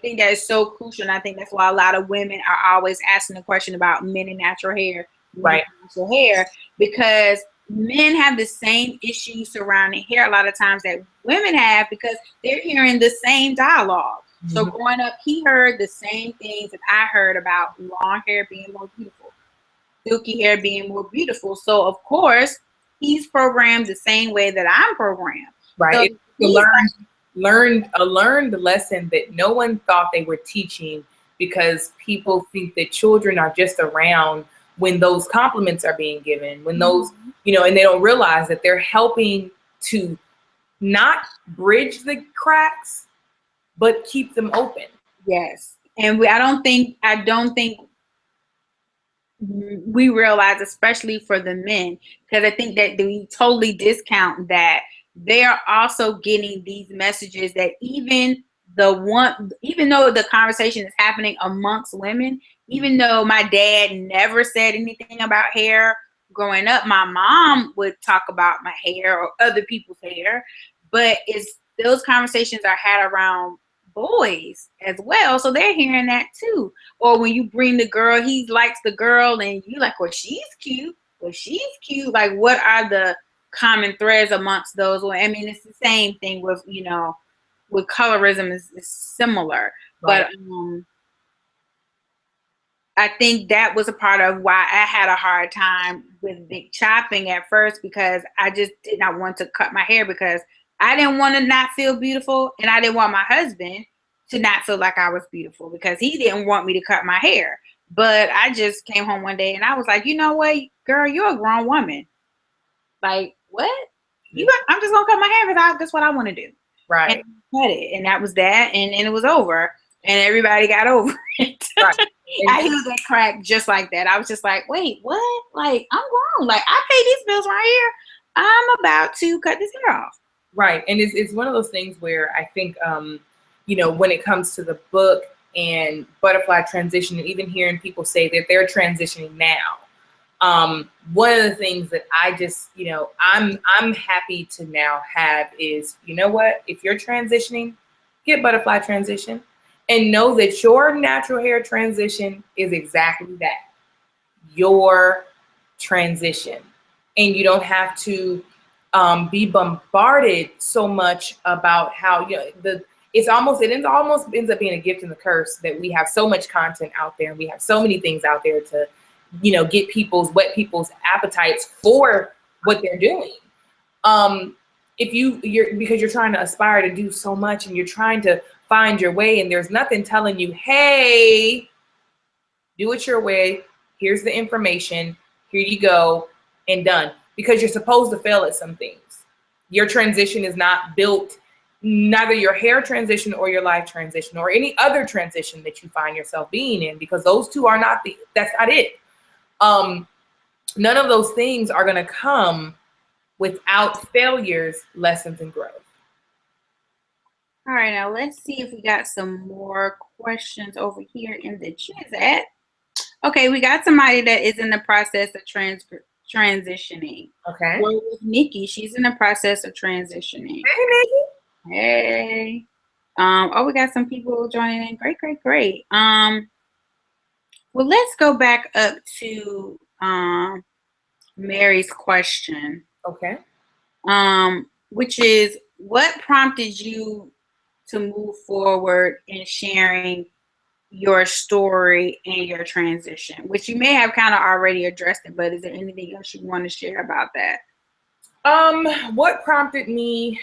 think that is so crucial. And I think that's why a lot of women are always asking the question about men and natural hair. Right. Natural hair, because men have the same issues surrounding hair a lot of times that women have, because they're hearing the same dialogue. Mm-hmm. So growing up, he heard the same things that I heard about long hair being more beautiful, silky hair being more beautiful. So of course, he's programmed the same way that I'm programmed. Right. So learned the lesson that no one thought they were teaching, because people think that children are just around when those compliments are being given, when those, and they don't realize that they're helping to not bridge the cracks, but keep them open. Yes. And I don't think we realize, especially for the men, because I think that we totally discount that they are also getting these messages that even though the conversation is happening amongst women, even though my dad never said anything about hair growing up, my mom would talk about my hair or other people's hair, but those conversations are had around boys as well, so they're hearing that too. Or when you bring the girl, he likes the girl and you like, well, she's cute. Like, what are the common threads amongst those? Well, I mean, it's the same thing with with colorism is similar. Right. But I think that was a part of why I had a hard time with big chopping at first, because I just did not want to cut my hair, because I didn't want to not feel beautiful, and I didn't want my husband to not feel like I was beautiful, because he didn't want me to cut my hair. But I just came home one day and I was like, you know what, girl, you're a grown woman. Like, what? I'm just gonna cut my hair because that's what I want to do. Right. And I cut it, and that was that, and it was over, and everybody got over it. Right. I healed that crack just like that. I was just like, wait, what? Like, I'm grown. Like, I pay these bills right here. I'm about to cut this hair off. Right. And it's one of those things where I think, when it comes to the book and Butterfly Transition, and even hearing people say that they're transitioning now, one of the things that I just, I'm happy to now have is, you know what, if you're transitioning, get Butterfly Transition, and know that your natural hair transition is exactly that, your transition. And you don't have to be bombarded so much about how, it almost ends up being a gift and a curse that we have so much content out there, and we have so many things out there to, get whet people's appetites for what they're doing. Because you're trying to aspire to do so much, and you're trying to find your way, and there's nothing telling you, hey, do it your way. Here's the information. Here you go, and done. Because you're supposed to fail at some things. Your transition is not built, neither your hair transition or your life transition or any other transition that you find yourself being in, because those two are that's not it. None of those things are going to come without failures, lessons, and growth. All right, now let's see if we got some more questions over here in the chat. Okay, we got somebody that is in the process of transitioning. Okay. Well, with Nikki, she's in the process of transitioning. Hey, Nikki. Hey. We got some people joining in. Great. Well, let's go back up to Mary's question. Okay. Which is, what prompted you to move forward in sharing your story and your transition? Which you may have kind of already addressed it, but is there anything else you want to share about that? What prompted me?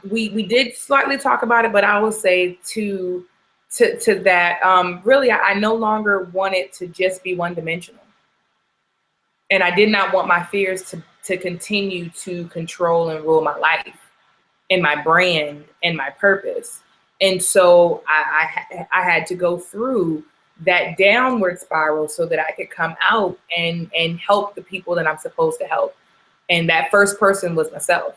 We did slightly talk about it, but I will say to that, really, I no longer wanted to just be one-dimensional, and I did not want my fears to continue to control and rule my life and my brand and my purpose. And so I had to go through that downward spiral so that I could come out and help the people that I'm supposed to help. And that first person was myself.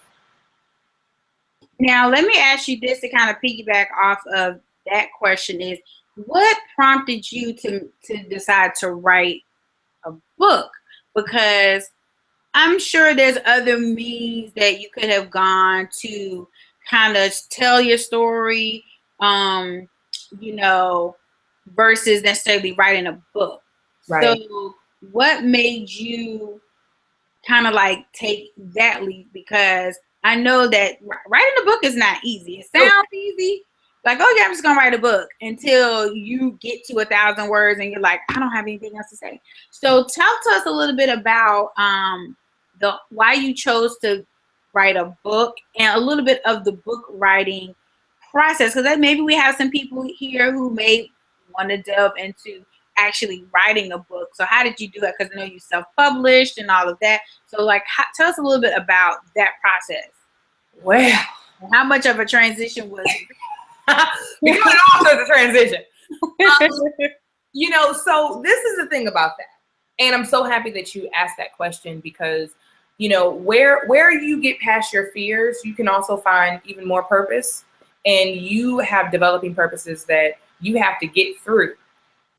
Now, let me ask you this to kind of piggyback off of that question is, what prompted you to decide to write a book? Because I'm sure there's other means that you could have gone to kind of tell your story, versus necessarily writing a book. Right. So what made you kind of like take that leap? Because I know that writing a book is not easy. It sounds easy. Like, oh yeah, I'm just gonna write a book, until you get to 1,000 words and you're like, I don't have anything else to say. So talk to us a little bit about why you chose to write a book, and a little bit of the book writing process, because maybe we have some people here who may want to delve into actually writing a book. So how did you do that? Because I know you self-published and all of that. So tell us a little bit about that process. Well, how much of a transition was it? Because all sorts of transition. So this is the thing about that. And I'm so happy that you asked that question, because, where you get past your fears, you can also find even more purpose. And you have developing purposes that you have to get through.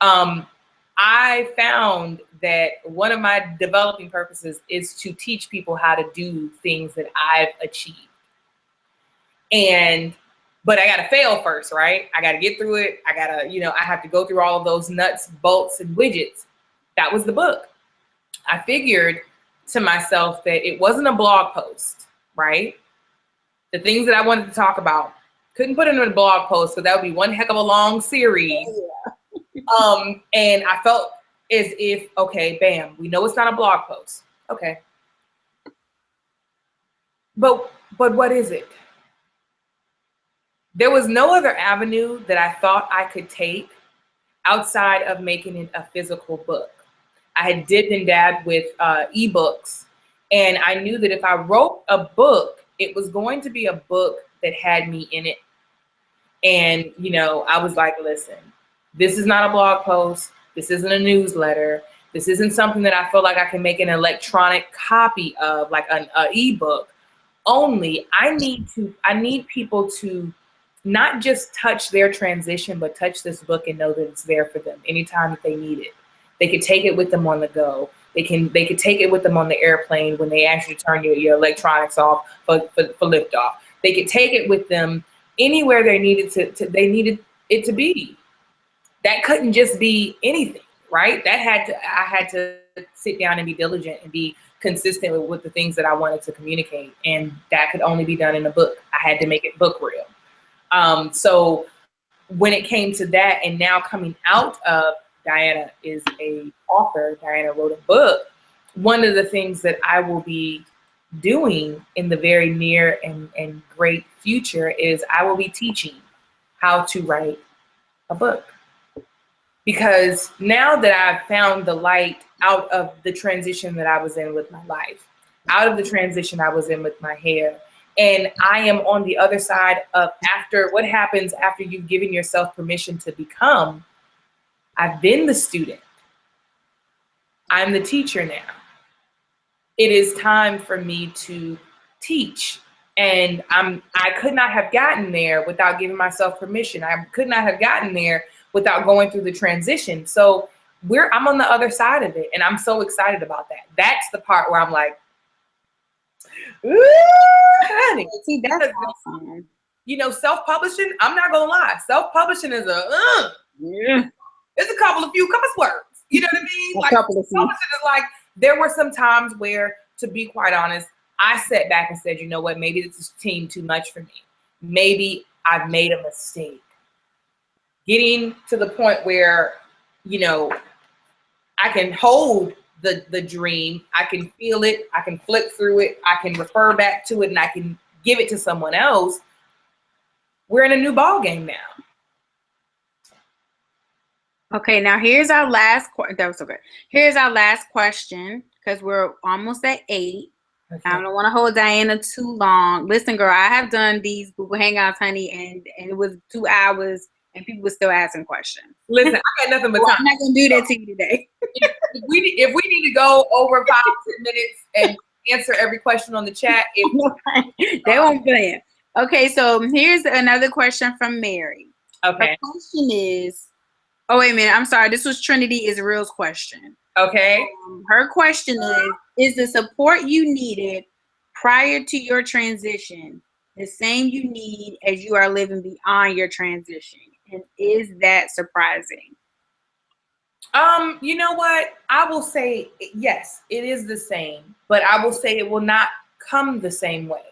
I found that one of my developing purposes is to teach people how to do things that I've achieved. But I got to fail first, right? I got to get through it. I got to, I have to go through all of those nuts, bolts, and widgets. That was the book. I figured to myself that it wasn't a blog post, right? The things that I wanted to talk about, couldn't put it in a blog post, so that would be one heck of a long series. And I felt as if, okay, bam, we know it's not a blog post. Okay. But what is it? There was no other avenue that I thought I could take outside of making it a physical book. I had dipped and dabbed with ebooks, and I knew that if I wrote a book, it was going to be a book that had me in it. And, I was like, listen, this is not a blog post. This isn't a newsletter. This isn't something that I feel like I can make an electronic copy of, like an ebook. Only I need people to not just touch their transition, but touch this book and know that it's there for them anytime that they need it. They could take it with them on the go. They could take it with them on the airplane when they actually turn your electronics off for liftoff. They could take it with them anywhere they needed it to be. That couldn't just be anything, right? I had to sit down and be diligent and be consistent with the things that I wanted to communicate. And that could only be done in a book. I had to make it book real. So when it came to that, and now coming out of Diana is a author, Diana wrote a book. One of the things that I will be doing in the very near and great future is I will be teaching how to write a book. Because now that I've found the light out of the transition that I was in with my life, out of the transition I was in with my hair, and I am on the other side of after what happens after you've given yourself permission to become, I've been the student. I'm the teacher now. It is time for me to teach. And I could not have gotten there without giving myself permission. I could not have gotten there without going through the transition. So I'm on the other side of it, and I'm so excited about that. That's the part where I'm like, ooh, honey. See, that's awesome. You know, self-publishing, I'm not gonna lie. Self-publishing is Yeah. it's a couple of few cuss words. You know what I mean? Like self-publishing is like, there were some times where, to be quite honest, I sat back and said, you know what, maybe this is team too much for me. Maybe I've made a mistake. Getting to the point where, you know, I can hold the dream, I can feel it, I can flip through it, I can refer back to it, and I can give it to someone else. We're in a new ball game now. Okay, now here's our last that was okay. Here's our last question, because we're almost at 8. Okay. I don't want to hold Diana too long. Listen, girl, I have done these Google Hangouts, honey, and it was 2 hours, and people were still asking questions. Listen, I got nothing but time. I'm not gonna do that to you today. if we need to go over 5 to 10 minutes and answer every question on the chat, they won't plan. Okay, so here's another question from Mary. Okay. The question is, oh wait a minute, I'm sorry. This was Trinity Israel's question. Okay. Her question is the support you needed prior to your transition the same you need as you are living beyond your transition? And is that surprising? You know what? I will say yes, it is the same, but I will say it will not come the same way.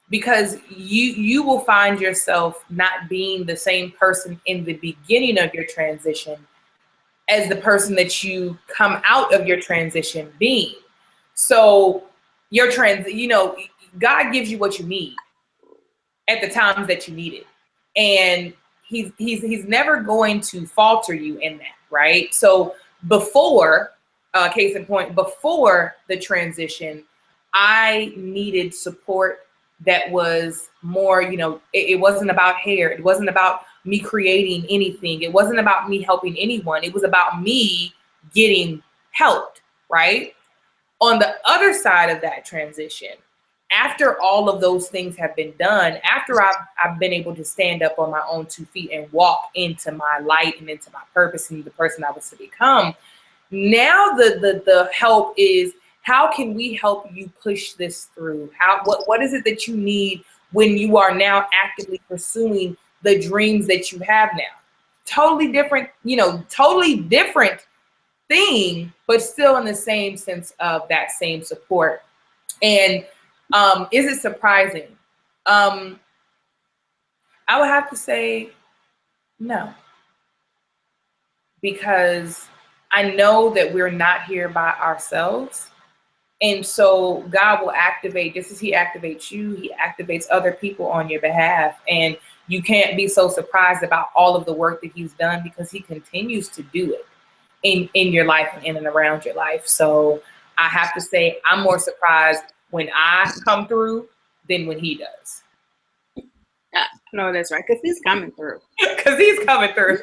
Because you will find yourself not being the same person in the beginning of your transition as the person that you come out of your transition being. So you know, God gives you what you need at the times that you need it. And he's never going to falter you in that, right? So before, case in point, before the transition, I needed support that was more, you know, it wasn't about hair. It wasn't about me creating anything. It wasn't about me helping anyone. It was about me getting helped, right? On the other side of that transition, after all of those things have been done, after I've been able to stand up on my own 2 feet and walk into my light and into my purpose and the person I was to become, now the help is, how can we help you push this through? What is it that you need when you are now actively pursuing the dreams that you have now? Totally different, you know, totally different thing, but still in the same sense of that same support. And is it surprising? I would have to say no, because I know that we're not here by ourselves. And so God will activate, just as he activates you, he activates other people on your behalf. And you can't be so surprised about all of the work that he's done, because he continues to do it in your life and in and around your life. So I have to say, I'm more surprised when I come through than when he does. No, that's right, because he's coming through. Because he's coming through.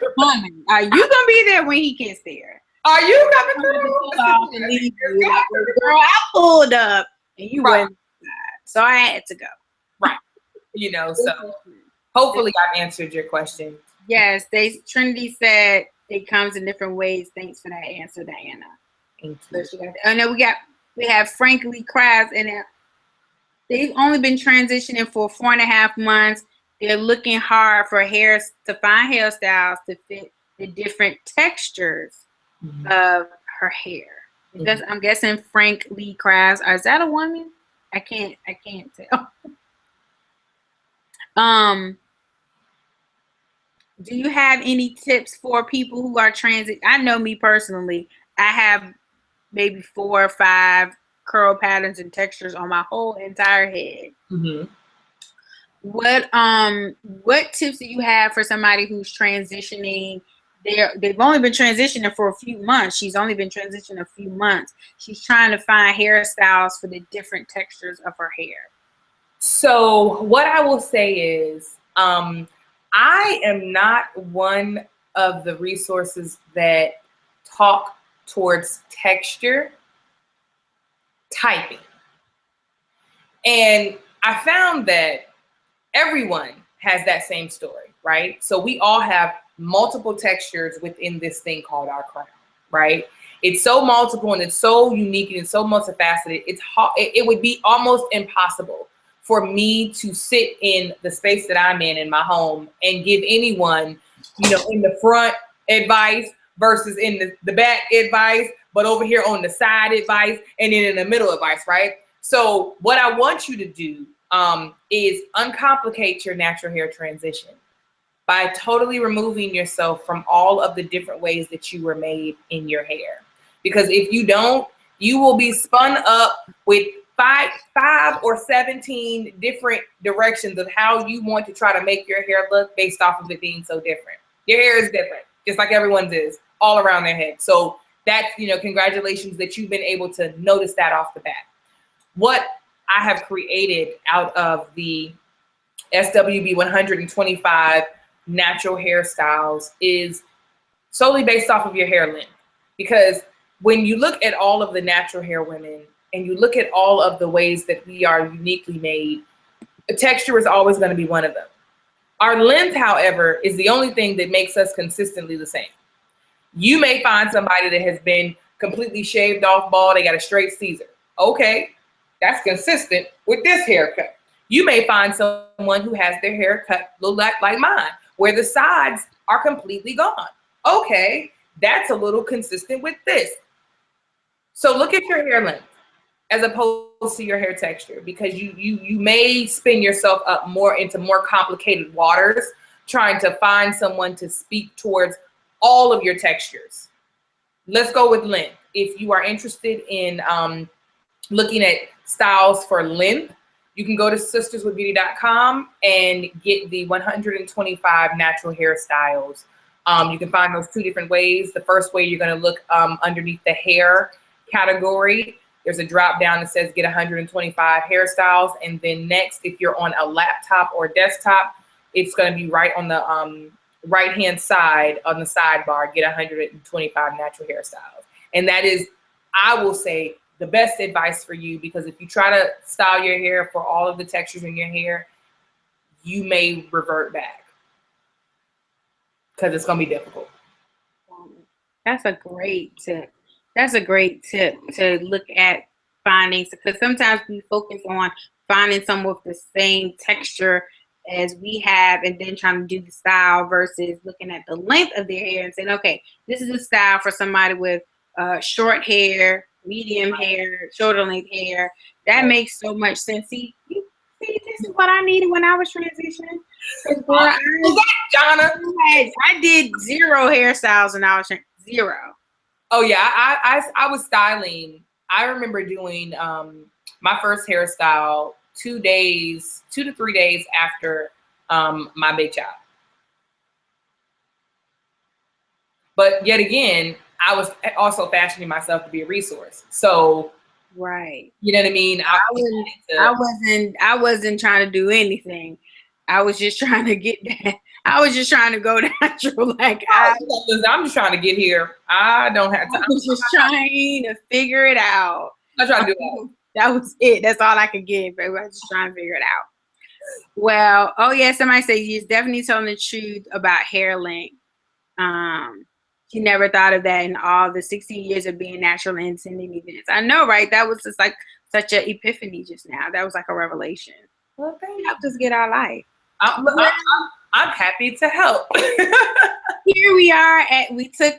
Are you going to be there when he gets there? Are you coming through? Girl, I pulled up and you went, so I had to go. Right. You know, so hopefully I've answered your question. Yes, Trinity said it comes in different ways. Thanks for that answer, Diana. Thank you. So I know we have Frank Lee Krabs, and they've only been transitioning for 4.5 months. They're looking hard for to find hairstyles to fit the different textures of her hair. Because I'm guessing Frank Lee Krabs, is that a woman? I can't tell. do you have any tips for people who are transit? I know me personally, I have maybe 4 or 5 curl patterns and textures on my whole entire head. Mm-hmm. What tips do you have for somebody who's transitioning? They've only been transitioning for a few months. She's only been transitioning a few months. She's trying to find hairstyles for the different textures of her hair. So what I will say is, I am not one of the resources that talk towards texture typing. And I found that everyone has that same story, right? So we all have multiple textures within this thing called our crown, right? It's so multiple and it's so unique and it's so multifaceted. It's hard, it would be almost impossible for me to sit in the space that I'm in my home and give anyone, you know, in the front advice versus in the back advice, but over here on the side advice and then in the middle advice, right? So what I want you to do is uncomplicate your natural hair transition by totally removing yourself from all of the different ways that you were made in your hair. Because if you don't, you will be spun up with 5 or 17 different directions of how you want to try to make your hair look based off of it being so different. Your hair is different, just like everyone's is, all around their head. So that's, you know, congratulations that you've been able to notice that off the bat. What I have created out of the SWB 125 natural hairstyles is solely based off of your hair length. Because when you look at all of the natural hair women and you look at all of the ways that we are uniquely made, the texture is always going to be one of them. Our length, however, is the only thing that makes us consistently the same. You may find somebody that has been completely shaved off bald, they got a straight Caesar. Okay, that's consistent with this haircut. You may find someone who has their hair cut a little like mine, where the sides are completely gone. Okay, that's a little consistent with this. So look at your hair length as opposed to your hair texture, because you may spin yourself up more into more complicated waters trying to find someone to speak towards all of your textures. Let's go with length. If you are interested in looking at styles for length, you can go to sisterswithbeauty.com and get the 125 natural hairstyles. You can find those 2 different ways. The first way, you're going to look underneath the hair category. There's a drop down that says get 125 hairstyles. And then next, if you're on a laptop or desktop, it's going to be right on the right-hand side on the sidebar, get 125 natural hairstyles. And that is, I will say, the best advice for you, because if you try to style your hair for all of the textures in your hair, you may revert back because it's going to be difficult. That's a great tip. That's a great tip to look at finding, because sometimes we focus on finding someone with the same texture as we have and then trying to do the style versus looking at the length of their hair and saying, okay, this is a style for somebody with short hair, medium hair, shoulder length hair. That makes so much sense. See, this is what I needed when I was transitioning. I did 0 hairstyles when I was 0. Oh yeah, I was styling. I remember doing my first hairstyle 2 to 3 days after my big child. But yet again, I was also fashioning myself to be a resource. So, right. You know what I mean? I wasn't trying to do anything. I was just trying to get that. I was just trying to go natural. Like I'm just trying to get here. I don't have time. I was just trying to figure it out. I tried to do that. That was it. That's all I could give. I was just trying to figure it out. Well, oh yeah, somebody said you're definitely telling the truth about hair length. She never thought of that in all the 16 years of being natural and attending events. I know, right? That was just like such an epiphany just now. That was like a revelation. Well, thank you. Helped us get our life. I'm happy to help. Here we are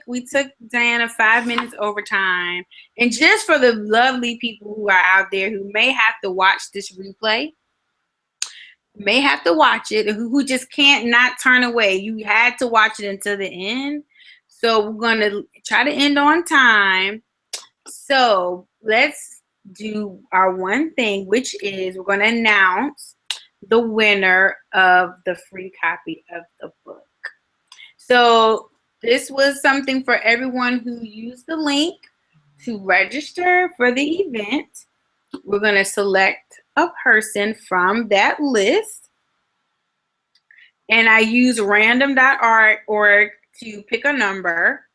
we took Diana 5 minutes over time. And just for the lovely people who are out there who may have to watch this replay, may have to watch it, who just can't not turn away. You had to watch it until the end. So we're going to try to end on time. So let's do our one thing, which is we're going to announce the winner of the free copy of the book. So this was something for everyone who used the link to register for the event. We're going to select a person from that list. And I use random.org to pick a number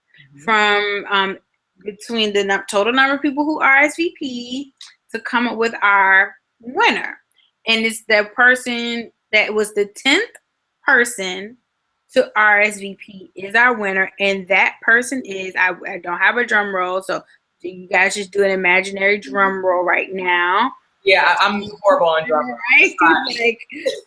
from between the total number of people who RSVP to come up with our winner. And it's the person that was the 10th person to RSVP is our winner. And that person is, I don't have a drum roll, so you guys just do an imaginary drum roll right now. Yeah, I'm horrible on drum roll. Right? Like,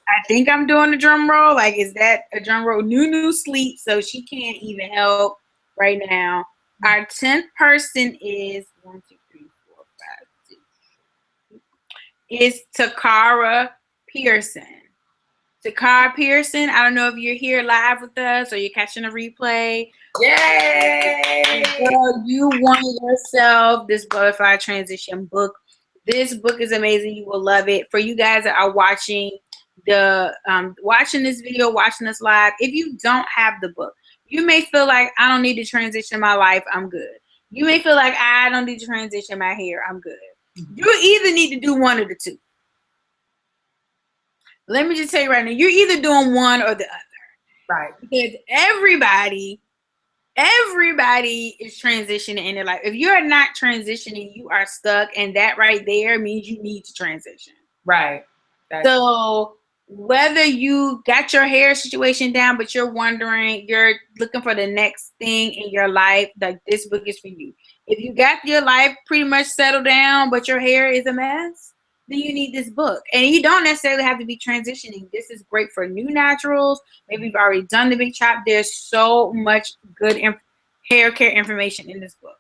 I think I'm doing a drum roll. Like, is that a drum roll? Nunu sleep, so she can't even help right now. Our 10th person is 1, 2, 3, 4, 5, 6. Is Takara Pearson. Takara Pearson, I don't know if you're here live with us or you're catching a replay. Yay! Girl, you won yourself this Butterfly Transition book. This book is amazing. You will love it. For you guys that are watching watching this video, watching us live, if you don't have the book, you may feel like I don't need to transition my life. I'm good. You may feel like I don't need to transition my hair. I'm good. You either need to do one of the two. Let me just tell you right now, you're either doing one or the other. Right. Because everybody is transitioning in their life. If you're not transitioning, you are stuck, and that right there means you need to transition. Right. So whether you got your hair situation down, but you're wondering, you're looking for the next thing in your life, like this book is for you. If you got your life pretty much settled down, but your hair is a mess, then you need this book. And you don't necessarily have to be transitioning. This is great for new naturals. Maybe you've already done the big chop. There's so much good hair care information in this book.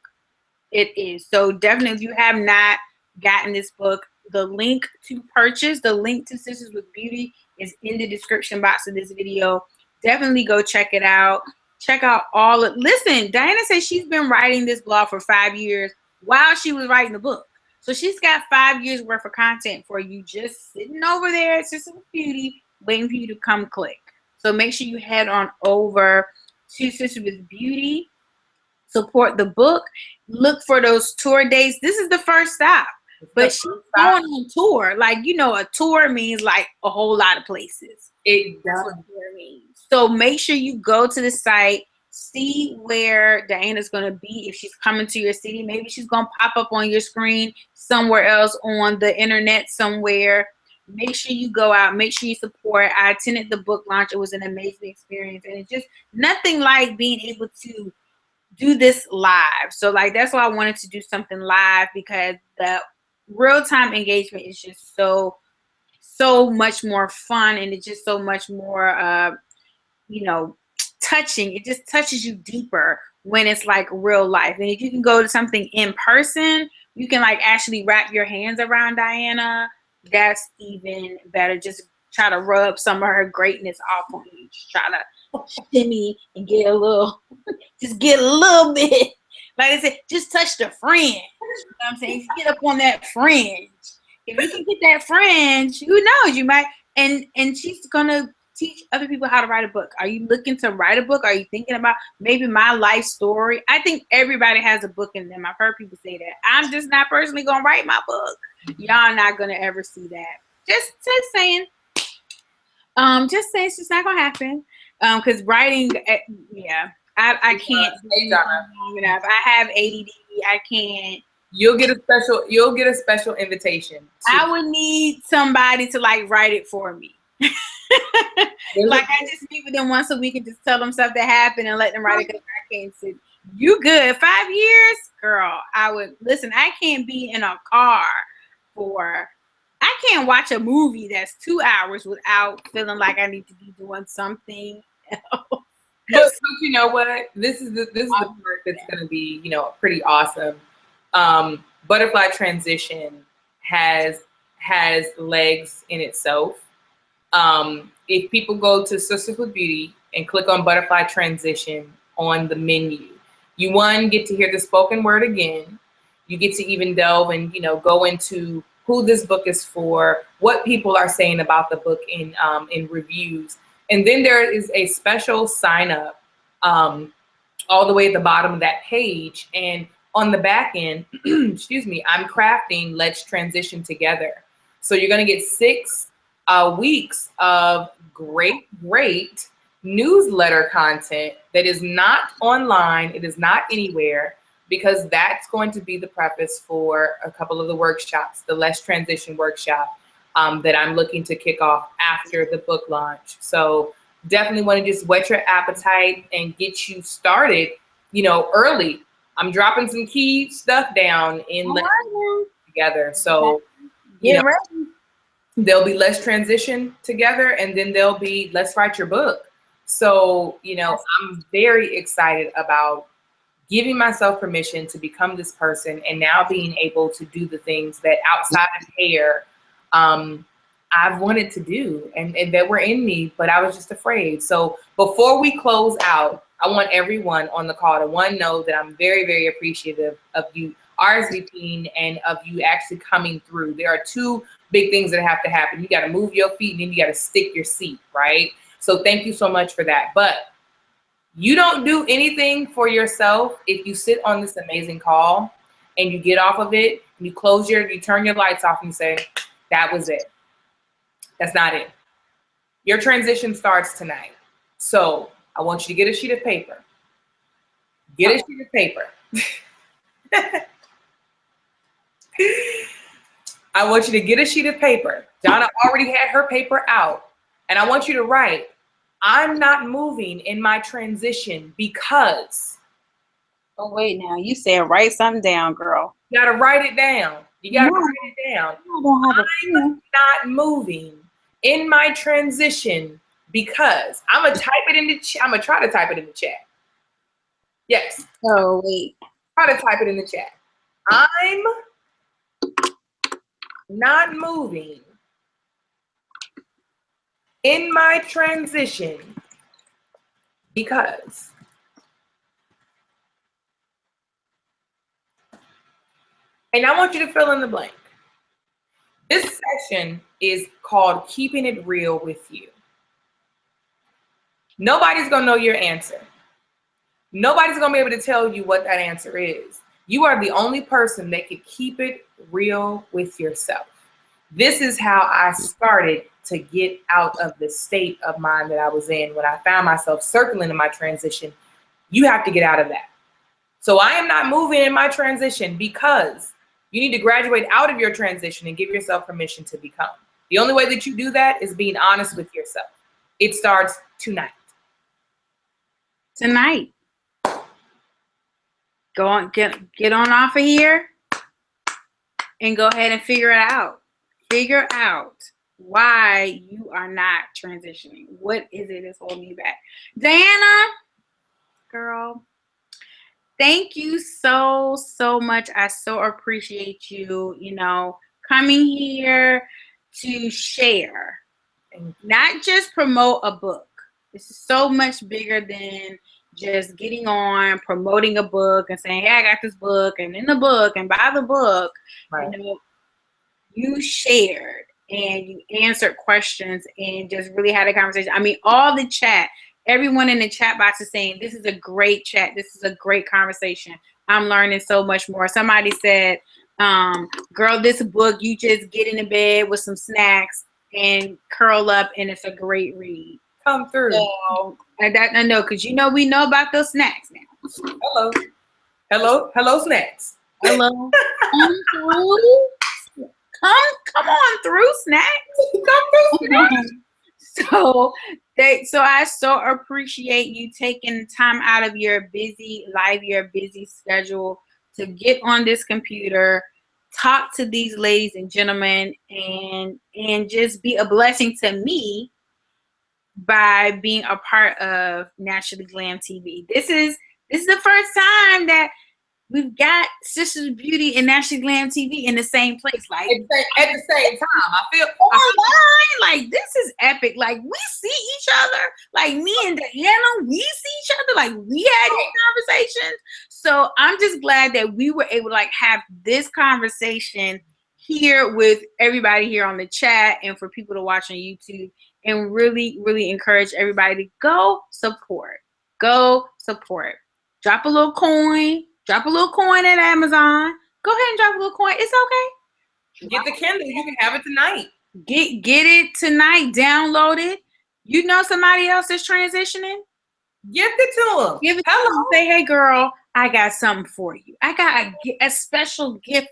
It is. So definitely, if you have not gotten this book, the link to purchase, the link to Sisters with Beauty is in the description box of this video. Definitely go check it out. Check out all of, listen, Diana says she's been writing this blog for 5 years while she was writing the book. So she's got 5 years worth of content for you just sitting over there at Sisters with Beauty, waiting for you to come click. So make sure you head on over to Sisters with Beauty, support the book, look for those tour dates. This is the first stop. But she's going on tour. Like, you know, a tour means like a whole lot of places. It That's what tour means. So make sure you go to the site, see where Diana's going to be. If she's coming to your city, maybe she's going to pop up on your screen somewhere else on the internet somewhere. Make sure you go out. Make sure you support. I attended the book launch. It was an amazing experience. And it's just nothing like being able to do this live. So, like, that's why I wanted to do something live, because the real-time engagement is just so much more fun, and it's just so much more you know, touching. It just touches you deeper when it's like real life. And if you can go to something in person, you can like actually wrap your hands around Diana. That's even better. Just try to rub some of her greatness off on you. Just try to shimmy and get a little just get a little bit. Like I said, just touch the fringe. You know what I'm saying? Get up on that fringe. If you can get that fringe, who knows? You might. And she's gonna teach other people how to write a book. Are you looking to write a book? Are you thinking about maybe my life story? I think everybody has a book in them. I've heard people say that. I'm just not personally gonna write my book. Y'all not gonna ever see that. Just saying. Just saying it's just not gonna happen. Because writing, yeah. I can't do long enough. I have ADD. I can't. You'll get a special invitation. I would need somebody to like write it for me. Like I just meet with them once a week and just tell them stuff that happened and let them write it, because I can't sit. You good? 5 years, girl. I would listen. I can't be in a car I can't watch a movie that's 2 hours without feeling like I need to be doing something else. But you know what? This is the part that's going to be, you know, pretty awesome. Butterfly Transition has legs in itself. If people go to Sisters with Beauty and click on Butterfly Transition on the menu, you get to hear the spoken word again. You get to even delve and go into who this book is for, what people are saying about the book in reviews, and then there is a special sign up all the way at the bottom of that page, and on the back end, excuse me, I'm crafting Let's Transition Together. So you're going to get 6 weeks of great newsletter content that is not online. It is not anywhere, because that's going to be the preface for a couple of the workshops, the Let's Transition workshop that I'm looking to kick off after the book launch. So definitely want to just whet your appetite and get you started, early. I'm dropping some key stuff down in Let's Transition Together. So, there'll be Let's Transition Together, and then there'll be Let's Write Your Book. So, I'm very excited about giving myself permission to become this person, and now being able to do the things that outside of hair, I've wanted to do and that were in me, but I was just afraid. So before we close out, I want everyone on the call to know that I'm very, very appreciative of you RSVPing and of you actually coming through. There are 2 big things that have to happen. You got to move your feet, and then you got to stick your seat, right? So thank you so much for that. But you don't do anything for yourself if you sit on this amazing call and you get off of it and you turn your lights off and you say, that was it. That's not it. Your transition starts tonight. So I want you to get a sheet of paper. Get a sheet of paper. I want you to get a sheet of paper. Donna already had her paper out. And I want you to write, I'm not moving in my transition because. Oh, wait, now you said write something down, girl. You got to write it down. You got to write it down. I'm not moving in my transition because. I'm going to type it in the chat. I'm going to try to type it in the chat. Yes. Oh, wait. Try to type it in the chat. I'm not moving in my transition because. And I want you to fill in the blank. This session is called Keeping It Real with You. Nobody's going to know your answer. Nobody's going to be able to tell you what that answer is. You are the only person that can keep it real with yourself. This is how I started to get out of the state of mind that I was in when I found myself circling in my transition. You have to get out of that. So I am not moving in my transition because you need to graduate out of your transition and give yourself permission to become. The only way that you do that is being honest with yourself. It starts tonight. Tonight. Go on, get on off of here and go ahead and figure it out. Figure out why you are not transitioning. What is it that's holding you back? Diana, girl, thank you so much. I so appreciate you, coming here to share and not just promote a book. This is so much bigger than just getting on, promoting a book and saying, hey, I got this book and in the book and buy the book. Right. You shared and you answered questions and just really had a conversation. I mean, all the chat, everyone in the chat box is saying, this is a great chat. This is a great conversation. I'm learning so much more. Somebody said, girl, this book, you just get in the bed with some snacks and curl up and it's a great read. Come through. So, I know, because we know about those snacks now. Hello, snacks. Hello. Come on through, snacks. Come through, snacks. So I so appreciate you taking time out of your busy life, your busy schedule to get on this computer, talk to these ladies and gentlemen, and just be a blessing to me by being a part of Naturally Glam TV. This is the first time that we've got Sisters of Beauty and National Glam TV in the same place. Like At the same time, I feel online, like this is epic. Like we see each other. Like me and Diana, we see each other. Like we had these conversations. So I'm just glad that we were able to like have this conversation here with everybody here on the chat and for people to watch on YouTube, and really, really encourage everybody to go support. Go support. Drop a little coin. Drop a little coin at Amazon. Go ahead and drop a little coin. It's okay. get the Kindle. You can have it tonight. Get it tonight. Download it. You know somebody else is transitioning? Gift it to them. Give it to them. Say, hey, girl, I got something for you. I got a special gift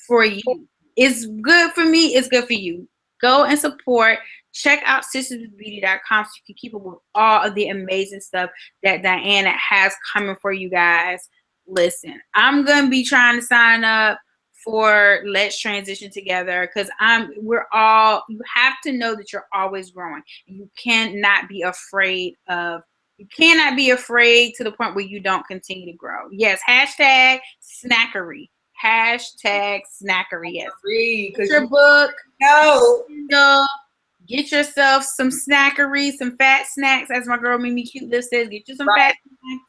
for you. It's good for me. It's good for you. Go and support. Check out sistersofbeauty.com so you can keep up with all of the amazing stuff that Diana has coming for you guys. Listen, I'm gonna be trying to sign up for Let's Transition Together because you have to know that you're always growing. You cannot be afraid to the point where you don't continue to grow. Yes, hashtag snackery. Hashtag snackery. Yes. Get your book. No. Get yourself some snackery, some fat snacks, as my girl Mimi Cute Lips says. Get you some fat snacks.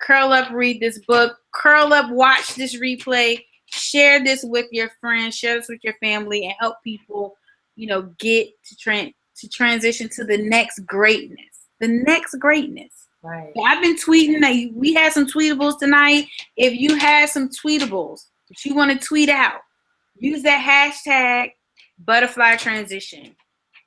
Curl up, read this book. Curl up, watch this replay. Share this with your friends. Share this with your family, and help people, get to transition to the next greatness. The next greatness. Right. I've been tweeting that we had some tweetables tonight. If you had some tweetables that you want to tweet out, use that hashtag butterfly transition.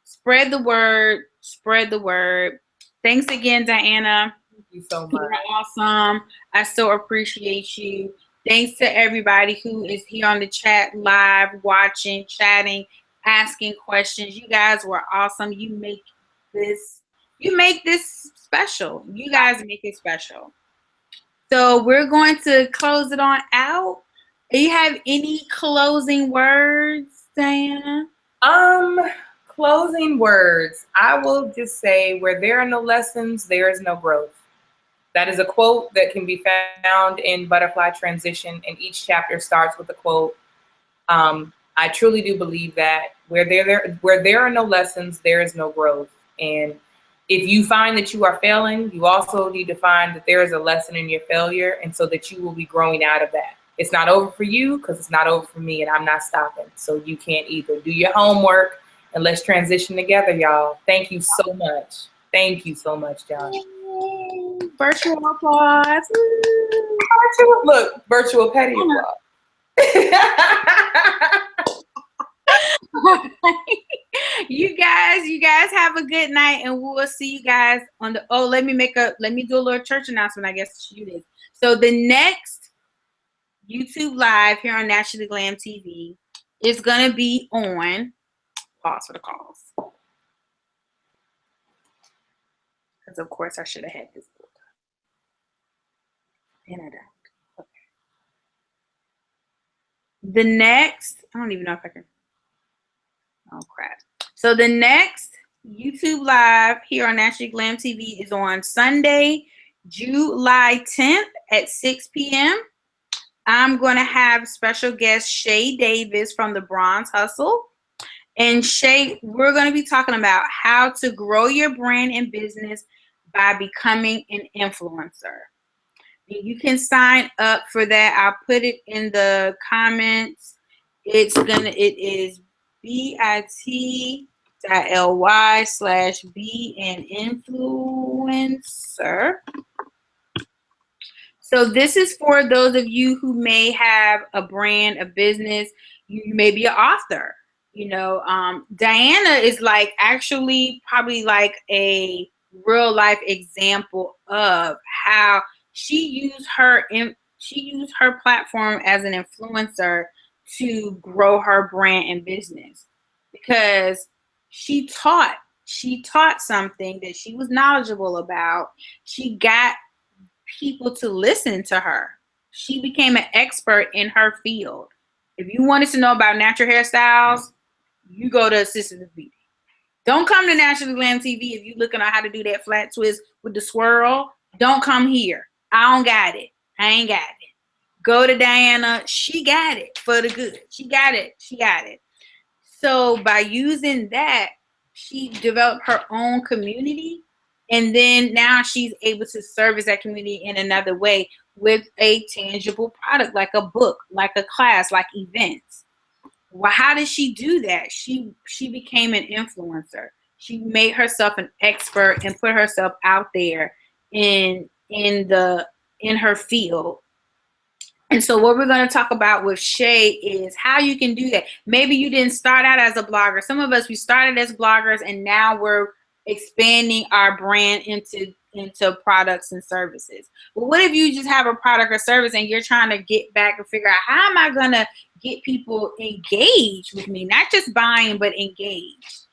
Spread the word. Spread the word. Thanks again, Diana. Thank you so much. You're awesome. I so appreciate you. Thanks to everybody who is here on the chat live, watching, chatting, asking questions. You guys were awesome. You make this special. You guys make it special. So we're going to close it on out. Do you have any closing words, Diana? Closing words. I will just say, where there are no lessons, there is no growth. That is a quote that can be found in Butterfly Transition, and each chapter starts with a quote. I truly do believe that where there are no lessons, there is no growth. And if you find that you are failing, you also need to find that there is a lesson in your failure, and so that you will be growing out of that. It's not over for you because it's not over for me, and I'm not stopping. So you can't either. Do your homework, and let's transition together, y'all. Thank you so much. Thank you so much, John. Virtual applause. Virtual petty applause. You guys have a good night, and we'll see you guys on the let me do a little church announcement, I guess you did. So the next YouTube live here on Naturally Glam TV is gonna be on pause for the calls. Because of course I should have had this book. And I don't. Okay. The next, I don't even know if I can. Oh crap. So the next YouTube live here on Naturally Glam TV is on Sunday, July 10th at 6 p.m. I'm going to have special guest Shay Davis from the Bronze Hustle. And Shay, we're going to be talking about how to grow your brand and business by becoming an influencer. You can sign up for that. I'll put it in the comments. It is bit.ly/be an influencer. So this is for those of you who may have a brand, a business. You may be an author. Diana is actually probably a real life example of how she used her platform as an influencer to grow her brand and business, because she taught something that she was knowledgeable about. She got people to listen to her. She became an expert in her field. If you wanted to know about natural hairstyles, you go to Sisters of Beauty. Don't come to Naturally Glam TV if you're looking at how to do that flat twist with the swirl. Don't come here. I don't got it. I ain't got it. Go to Diana. She got it for the good. She got it. She got it. So by using that, she developed her own community. And then now she's able to service that community in another way with a tangible product, like a book, like a class, like events. Well, how did she do that? She became an influencer. She made herself an expert and put herself out there in her field. And so what we're going to talk about with Shay is how you can do that. Maybe you didn't start out as a blogger. Some of us, we started as bloggers, and now we're expanding our brand into products and services. But what if you just have a product or service and you're trying to get back and figure out, how am I going to get people engaged with me? Not just buying, but engaged.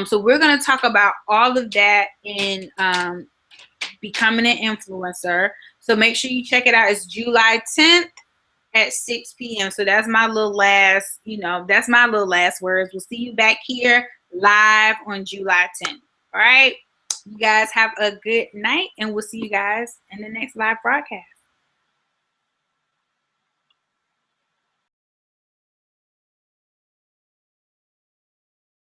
So we're going to talk about all of that in becoming an influencer. So make sure you check it out. It's July 10th at 6 p.m. So that's my little last, that's my little last words. We'll see you back here live on July 10th. All right. You guys have a good night, and we'll see you guys in the next live broadcast.